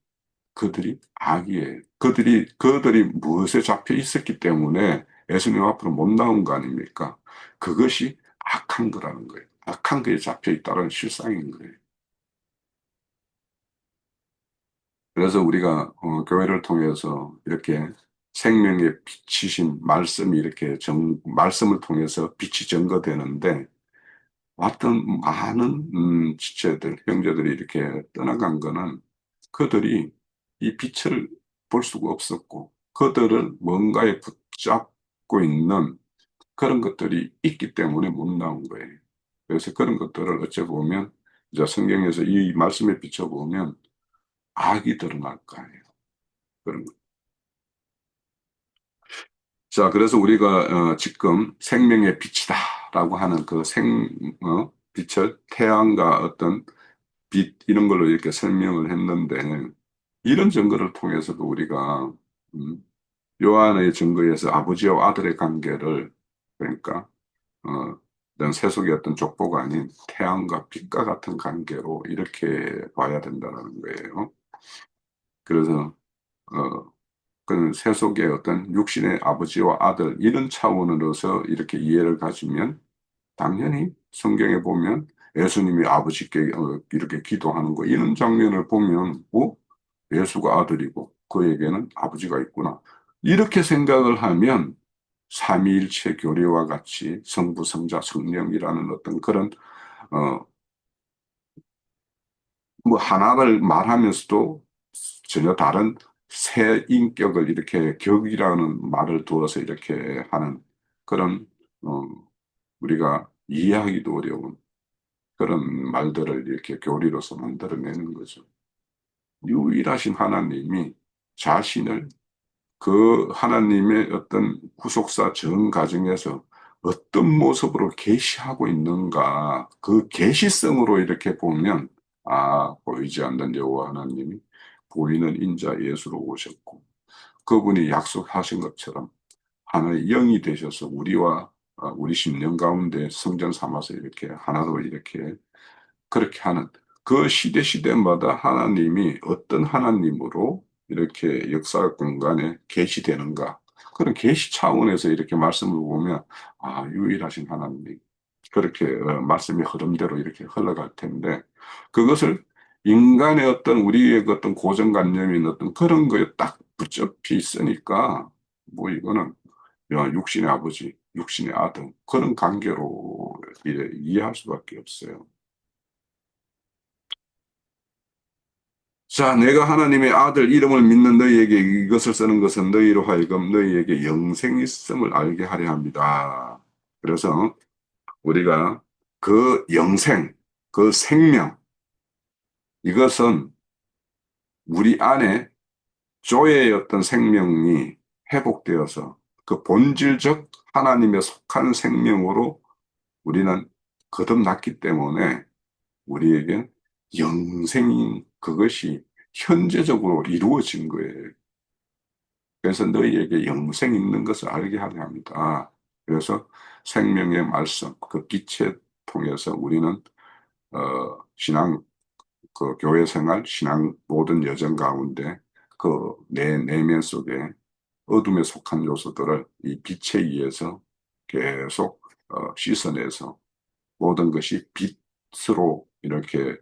그들이 악이에요. 그들이 무엇에 잡혀 있었기 때문에 예수님 앞으로 못 나온 거 아닙니까? 그것이 악한 거라는 거예요. 악한 거에 잡혀 있다는 실상인 거예요. 그래서 우리가 교회를 통해서 이렇게 생명의 빛이신 말씀이 이렇게 말씀을 통해서 빛이 증거되는데 어떤 많은 지체들, 형제들이 이렇게 떠나간 거는 그들이 이 빛을 볼 수가 없었고 그들을 뭔가에 붙잡고 있는 그런 것들이 있기 때문에 못 나온 거예요. 그래서 그런 것들을 어찌 보면 이제 성경에서 이 말씀에 비춰보면 악이 드러날 거 아니에요. 그런 거. 자, 그래서 우리가 지금 생명의 빛이다라고 하는 그 빛을 태양과 어떤 빛 이런 걸로 이렇게 설명을 했는데 이런 증거를 통해서도 우리가 음, 요한의 증거에서 아버지와 아들의 관계를 그러니까 어, 어떤 세속의 어떤 족보가 아닌 태양과 빛과 같은 관계로 이렇게 봐야 된다는 거예요. 그래서 어, 그 세속의 어떤 육신의 아버지와 아들 이런 차원으로서 이렇게 이해를 가지면 당연히 성경에 보면 예수님이 아버지께 이렇게 기도하는 거 이런 장면을 보면 예수가 아들이고 그에게는 아버지가 있구나. 이렇게 생각을 하면 삼위일체 교리와 같이 성부, 성자, 성령이라는 어떤 그런 어, 뭐 하나를 말하면서도 전혀 다른 새 인격을 이렇게 격이라는 말을 두어서 이렇게 하는 그런 어, 우리가 이해하기도 어려운 그런 말들을 이렇게 교리로서 만들어내는 거죠. 유일하신 하나님이 자신을 그 하나님의 어떤 구속사 전 과정에서 어떤 모습으로 계시하고 있는가 그 계시성으로 이렇게 보면 보이지 않는 여호와 하나님이 보이는 인자 예수로 오셨고 그분이 약속하신 것처럼 하나의 영이 되셔서 우리 심령 가운데 성전 삼아서 이렇게 하나로 이렇게 그렇게 하는 그 시대마다 하나님이 어떤 하나님으로 이렇게 역사 공간에 계시되는가 그런 계시 차원에서 이렇게 말씀을 보면 유일하신 하나님 그렇게 말씀의 흐름대로 이렇게 흘러갈 텐데 그것을 인간의 어떤 우리의 그 어떤 고정관념인 어떤 그런 거에 딱 붙잡혀 있으니까 뭐 이거는 육신의 아버지, 육신의 아들 그런 관계로 이해할 수밖에 없어요. 자, 내가 하나님의 아들 이름을 믿는 너희에게 이것을 쓰는 것은 너희로 하여금 너희에게 영생이 있음을 알게 하려 합니다. 그래서 우리가 그 영생, 그 생명, 이것은 우리 안에 조의 어떤 생명이 회복되어서 그 본질적 하나님의 속한 생명으로 우리는 거듭났기 때문에 우리에게 영생인 그것이 현재적으로 이루어진 거예요. 그래서 너희에게 영생 있는 것을 알게 하려 합니다. 그래서 생명의 말씀, 그 빛에 통해서 우리는 신앙, 그 교회 생활, 신앙 모든 여정 가운데 그 내 내면 속에 어둠에 속한 요소들을 이 빛에 의해서 계속 씻어내서 모든 것이 빛으로 이렇게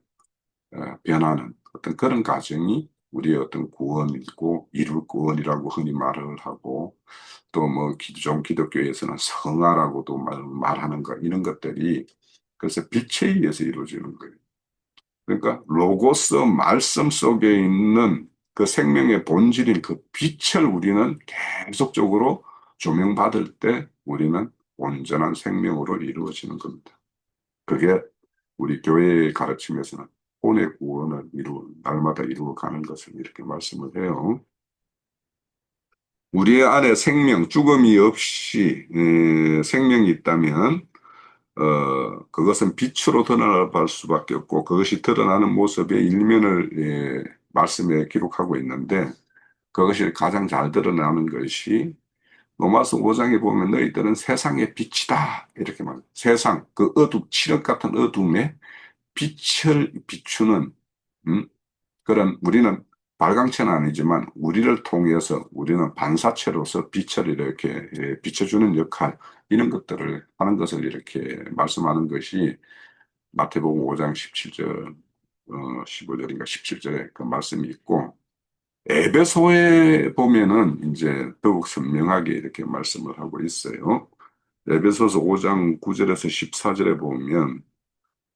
변하는 어떤 그런 과정이 우리의 어떤 구원이고 이룰 구원이라고 흔히 말을 하고 또 뭐 기존 기독교에서는 성화라고도 말하는 것 이런 것들이 그래서 빛에 의해서 이루어지는 거예요. 그러니까 로고스 말씀 속에 있는 그 생명의 본질인 그 빛을 우리는 계속적으로 조명받을 때 우리는 온전한 생명으로 이루어지는 겁니다. 그게 우리 교회의 가르침에서는 혼의 구원을 날마다 이루어가는 것을 이렇게 말씀을 해요. 우리 안에 생명, 죽음이 없이 생명이 있다면 그것은 빛으로 드러날 수밖에 없고 그것이 드러나는 모습의 일면을 말씀에 기록하고 있는데 그것이 가장 잘 드러나는 것이 로마서 5장에 보면 너희들은 세상의 빛이다 이렇게 말해요. 세상 그 칠흑 같은 어둠에 빛을 비추는 그런 우리는 발광체는 아니지만 우리를 통해서 우리는 반사체로서 빛을 이렇게 비춰주는 역할 이런 것들을 하는 것을 이렇게 말씀하는 것이 마태복음 5장 17절 15절인가 17절에 그 말씀이 있고 에베소에 보면은 이제 더욱 선명하게 이렇게 말씀을 하고 있어요. 에베소서 5장 9절에서 14절에 보면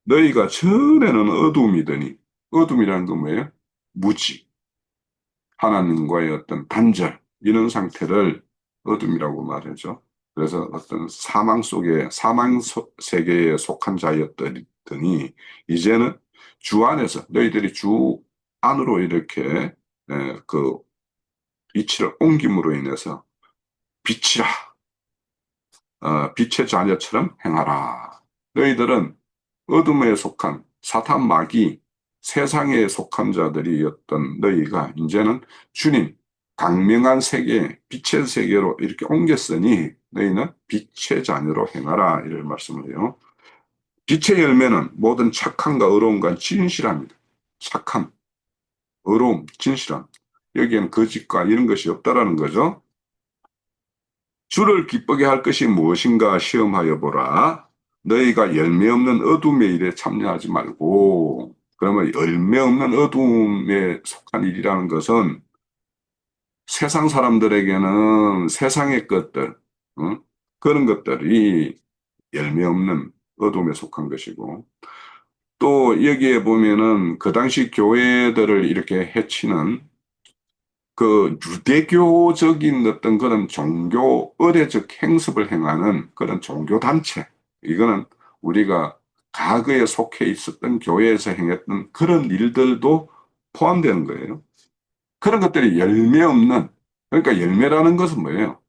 너희가 전에는 어둠이더니 어둠이라는 건 뭐예요? 무지 하나님과의 어떤 단절, 이런 상태를 어둠이라고 말하죠. 그래서 어떤 사망 속에, 세계에 속한 자였더니, 이제는 주 안에서, 너희들이 주 안으로 이렇게, 그 이치를 옮김으로 인해서 빛이라, 빛의 자녀처럼 행하라. 너희들은 어둠에 속한 사탄 마귀 세상에 속한 자들이었던 너희가 이제는 주님 강명한 세계 빛의 세계로 이렇게 옮겼으니 너희는 빛의 자녀로 행하라 이런 말씀을 해요. 빛의 열매는 모든 착함과 의로움과 진실합니다. 착함, 의로움, 진실함. 여기에는 거짓과 이런 것이 없다라는 거죠. 주를 기쁘게 할 것이 무엇인가 시험하여 보라. 너희가 열매 없는 어둠의 일에 참여하지 말고, 그러면 열매 없는 어둠에 속한 일이라는 것은 세상 사람들에게는 세상의 것들, 그런 것들이 열매 없는 어둠에 속한 것이고, 또 여기에 보면은 그 당시 교회들을 이렇게 해치는 그 유대교적인 어떤 그런 종교 의례적 행습을 행하는 그런 종교 단체, 이거는 우리가 과거에 속해 있었던 교회에서 행했던 그런 일들도 포함되는 거예요. 그런 것들이 열매 없는, 그러니까 열매라는 것은 뭐예요?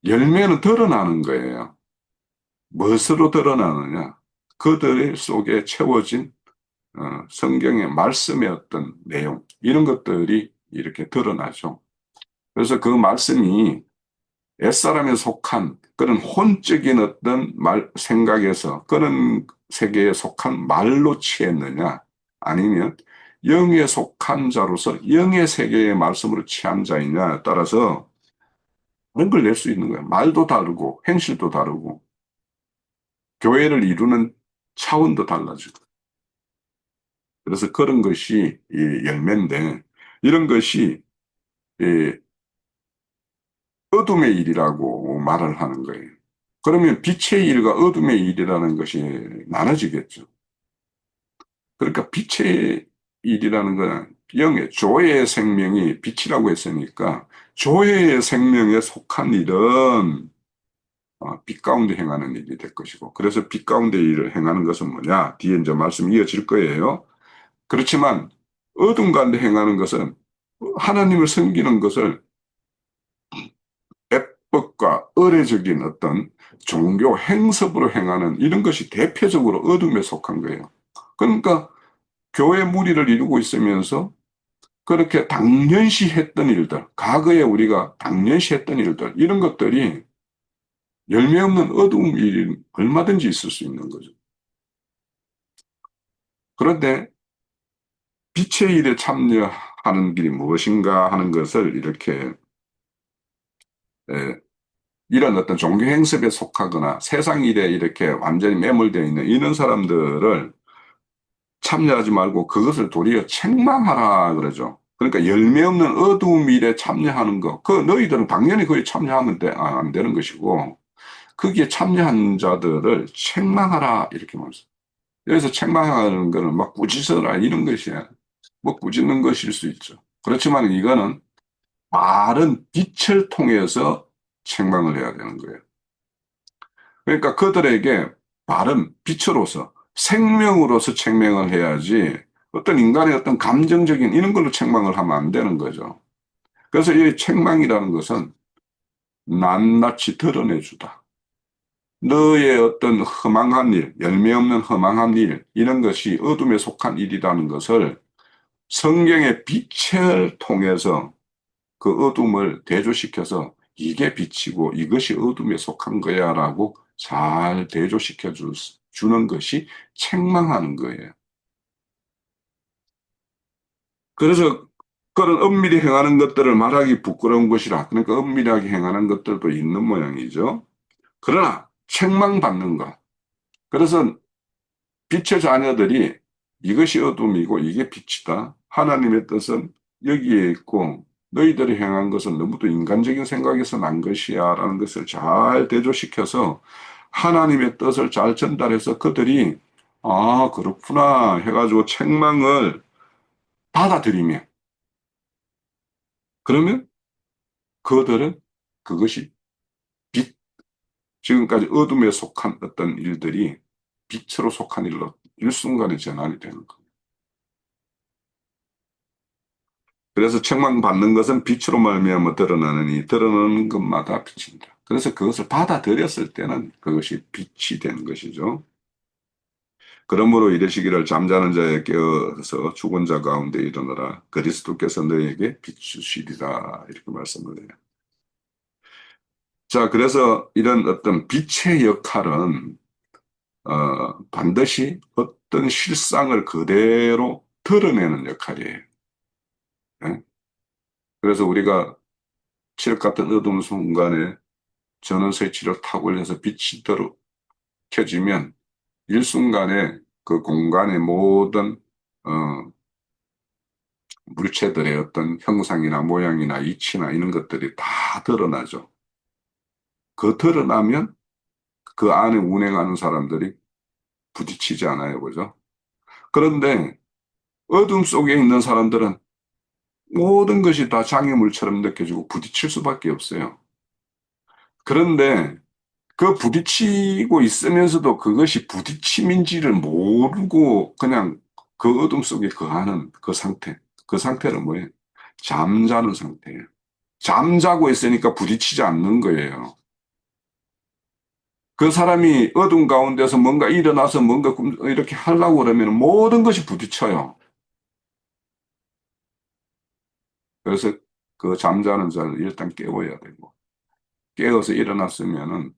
열매는 드러나는 거예요. 무엇으로 드러나느냐? 그들 속에 채워진 성경의 말씀의 어떤 내용, 이런 것들이 이렇게 드러나죠. 그래서 그 말씀이 옛사람에 속한 그런 혼적인 어떤 생각에서 그런 세계에 속한 말로 취했느냐, 아니면 영에 속한 자로서 영의 세계의 말씀으로 취한 자이냐에 따라서 그런 걸 낼 수 있는 거예요. 말도 다르고, 행실도 다르고, 교회를 이루는 차원도 달라지고. 그래서 그런 것이 이 열매인데, 이런 것이 이 어둠의 일이라고 말을 하는 거예요. 그러면 빛의 일과 어둠의 일이라는 것이 나눠지겠죠. 그러니까 빛의 일이라는 건 영의 조의 생명이 빛이라고 했으니까 조의 생명에 속한 일은 빛 가운데 행하는 일이 될 것이고, 그래서 빛 가운데 일을 행하는 것은 뭐냐? 뒤에 이제 말씀 이어질 거예요. 그렇지만 어둠 가운데 행하는 것은 하나님을 섬기는 것을 애법과 의례적인 어떤 종교 행습으로 행하는 이런 것이 대표적으로 어둠에 속한 거예요. 그러니까 교회 무리를 이루고 있으면서 그렇게 당연시 했던 일들, 과거에 우리가 당연시 했던 일들, 이런 것들이 열매 없는 어두운 일이 얼마든지 있을 수 있는 거죠. 그런데 빛의 일에 참여하는 길이 무엇인가 하는 것을 이렇게 에, 이런 어떤 종교 행습에 속하거나 세상 일에 이렇게 완전히 매몰되어 있는 이런 사람들을 참여하지 말고 그것을 도리어 책망하라 그러죠. 그러니까 열매 없는 어두운 일에 참여하는 거, 그 너희들은 당연히 거기에 참여하면 안 되는 것이고 거기에 참여한 자들을 책망하라 이렇게 말씀. 여기서 책망하는 거는 막 꾸짖어라 이런 것이야. 뭐 꾸짖는 것일 수 있죠. 그렇지만 이거는 바른 빛을 통해서 책망을 해야 되는 거예요. 그러니까 그들에게 바른 빛으로서 생명으로서 책망을 해야지 어떤 인간의 어떤 감정적인 이런 걸로 책망을 하면 안 되는 거죠. 그래서 이 책망이라는 것은 낱낱이 드러내주다. 너의 어떤 허망한 일, 열매 없는 허망한 일, 이런 것이 어둠에 속한 일이라는 것을 성경의 빛을 통해서 그 어둠을 대조시켜서 이게 빛이고 이것이 어둠에 속한 거야라고 잘 대조시켜 주는 것이 책망하는 거예요. 그래서 그런 은밀히 행하는 것들을 말하기 부끄러운 것이라. 그러니까 은밀하게 행하는 것들도 있는 모양이죠. 그러나 책망받는 것. 그래서 빛의 자녀들이 이것이 어둠이고 이게 빛이다. 하나님의 뜻은 여기에 있고 너희들이 행한 것은 너무도 인간적인 생각에서 난 것이야 라는 것을 잘 대조시켜서 하나님의 뜻을 잘 전달해서 그들이 아, 그렇구나 해가지고 책망을 받아들이면 그러면 그들은 그것이 빛, 지금까지 어둠에 속한 어떤 일들이 빛으로 속한 일로 일순간에 전환이 되는 거예요. 그래서 책망받는 것은 빛으로 말미암아 드러나느니 드러나는 것마다 빛입니다. 그래서 그것을 받아들였을 때는 그것이 빛이 되는 것이죠. 그러므로 이르시기를 잠자는 자에 깨어서 죽은 자 가운데 일어나라. 그리스도께서 너에게 비추시리라. 이렇게 말씀을 해요. 자, 그래서 이런 어떤 빛의 역할은 반드시 어떤 실상을 그대로 드러내는 역할이에요. 예? 그래서 우리가 칠흑 같은 어두운 순간에 전원 스위치를 탁 올려서 빛이 들어 켜지면 일순간에 그 공간의 모든 어, 물체들의 어떤 형상이나 모양이나 이치나 이런 것들이 다 드러나죠. 그 드러나면 그 안에 운행하는 사람들이 부딪히지 않아요, 그죠? 그런데 어둠 속에 있는 사람들은 모든 것이 다 장애물처럼 느껴지고 부딪힐 수밖에 없어요. 그런데 그 부딪히고 있으면서도 그것이 부딪힘인지를 모르고 그냥 그 어둠 속에 거하는 그 상태. 그 상태는 뭐예요? 잠자는 상태예요. 잠자고 있으니까 부딪히지 않는 거예요. 그 사람이 어둠 가운데서 뭔가 일어나서 뭔가 이렇게 하려고 그러면 모든 것이 부딪혀요. 그래서 그 잠자는 자를 일단 깨워야 되고, 깨어서 일어났으면은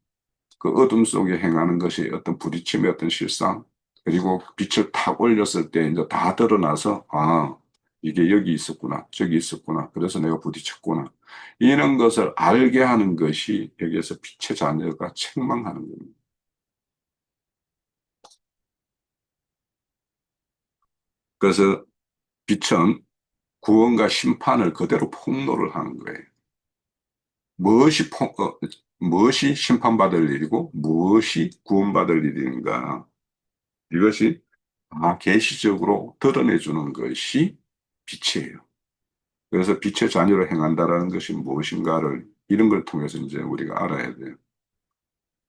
그 어둠 속에 행하는 것이 어떤 부딪힘의 어떤 실상, 그리고 빛을 탁 올렸을 때 이제 다 드러나서, 아, 이게 여기 있었구나, 저기 있었구나, 그래서 내가 부딪혔구나. 이런 것을 알게 하는 것이 여기에서 빛의 자녀가 책망하는 겁니다. 그래서 빛은 구원과 심판을 그대로 폭로를 하는 거예요. 무엇이, 무엇이 심판받을 일이고, 무엇이 구원받을 일인가. 이것이 계시적으로 드러내주는 것이 빛이에요. 그래서 빛의 자녀로 행한다라는 것이 무엇인가를 이런 걸 통해서 이제 우리가 알아야 돼요.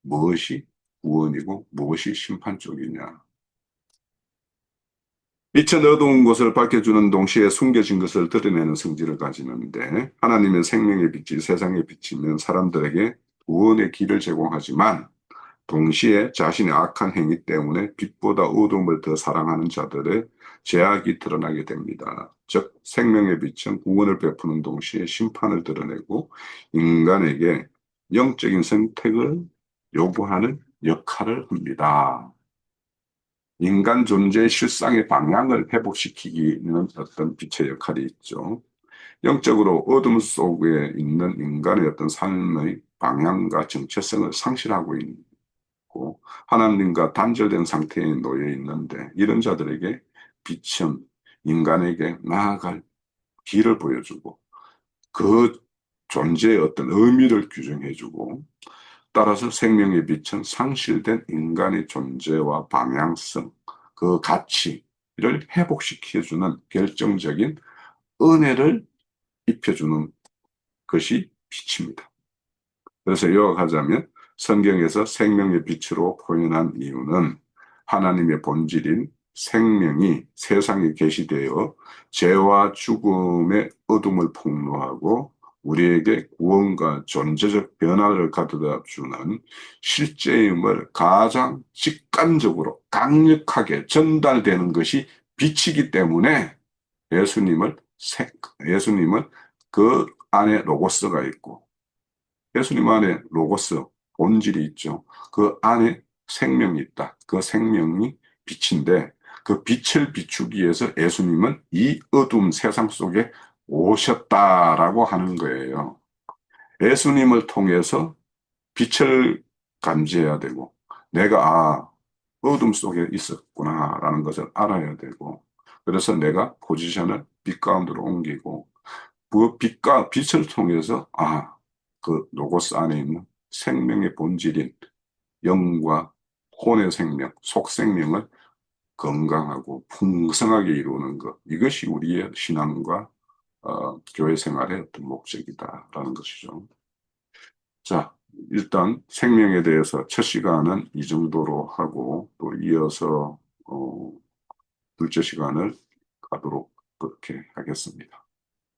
무엇이 구원이고 무엇이 심판 쪽이냐. 빛의 어두운 것을 밝혀주는 동시에 숨겨진 것을 드러내는 성질을 가지는데 하나님의 생명의 빛이 세상에 비치면 사람들에게 구원의 길을 제공하지만 동시에 자신의 악한 행위 때문에 빛보다 어둠을 더 사랑하는 자들의 죄악이 드러나게 됩니다. 즉, 생명의 빛은 구원을 베푸는 동시에 심판을 드러내고 인간에게 영적인 선택을 요구하는 역할을 합니다. 인간 존재의 실상의 방향을 회복시키기는 어떤 빛의 역할이 있죠. 영적으로 어둠 속에 있는 인간의 어떤 삶의 방향과 정체성을 상실하고 있고 하나님과 단절된 상태에 놓여 있는데 이런 자들에게 빛은 인간에게 나아갈 길을 보여주고 그 존재의 어떤 의미를 규정해주고 따라서 생명의 빛은 상실된 인간의 존재와 방향성, 그 가치를 회복시켜주는 결정적인 은혜를 입혀주는 것이 빛입니다. 그래서 요약하자면 성경에서 생명의 빛으로 표현한 이유는 하나님의 본질인 생명이 세상에 계시되어 죄와 죽음의 어둠을 폭로하고 우리에게 구원과 존재적 변화를 가져다 주는 실제임을 가장 직관적으로 강력하게 전달되는 것이 빛이기 때문에 예수님을, 예수님은 그 안에 로고스가 있고 예수님 안에 로고스, 본질이 있죠. 그 안에 생명이 있다. 그 생명이 빛인데 그 빛을 비추기 위해서 예수님은 이 어두운 세상 속에 오셨다라고 하는 거예요. 예수님을 통해서 빛을 감지해야 되고, 내가, 어둠 속에 있었구나라는 것을 알아야 되고, 그래서 내가 포지션을 빛 가운데로 옮기고, 그 빛을 통해서, 그 로고스 안에 있는 생명의 본질인 영과 혼의 생명, 속생명을 건강하고 풍성하게 이루는 것. 이것이 우리의 신앙과 교회 생활의 어떤 목적이다라는 것이죠. 자, 일단 생명에 대해서 첫 시간은 이 정도로 하고 또 이어서 둘째 시간을 가도록 그렇게 하겠습니다.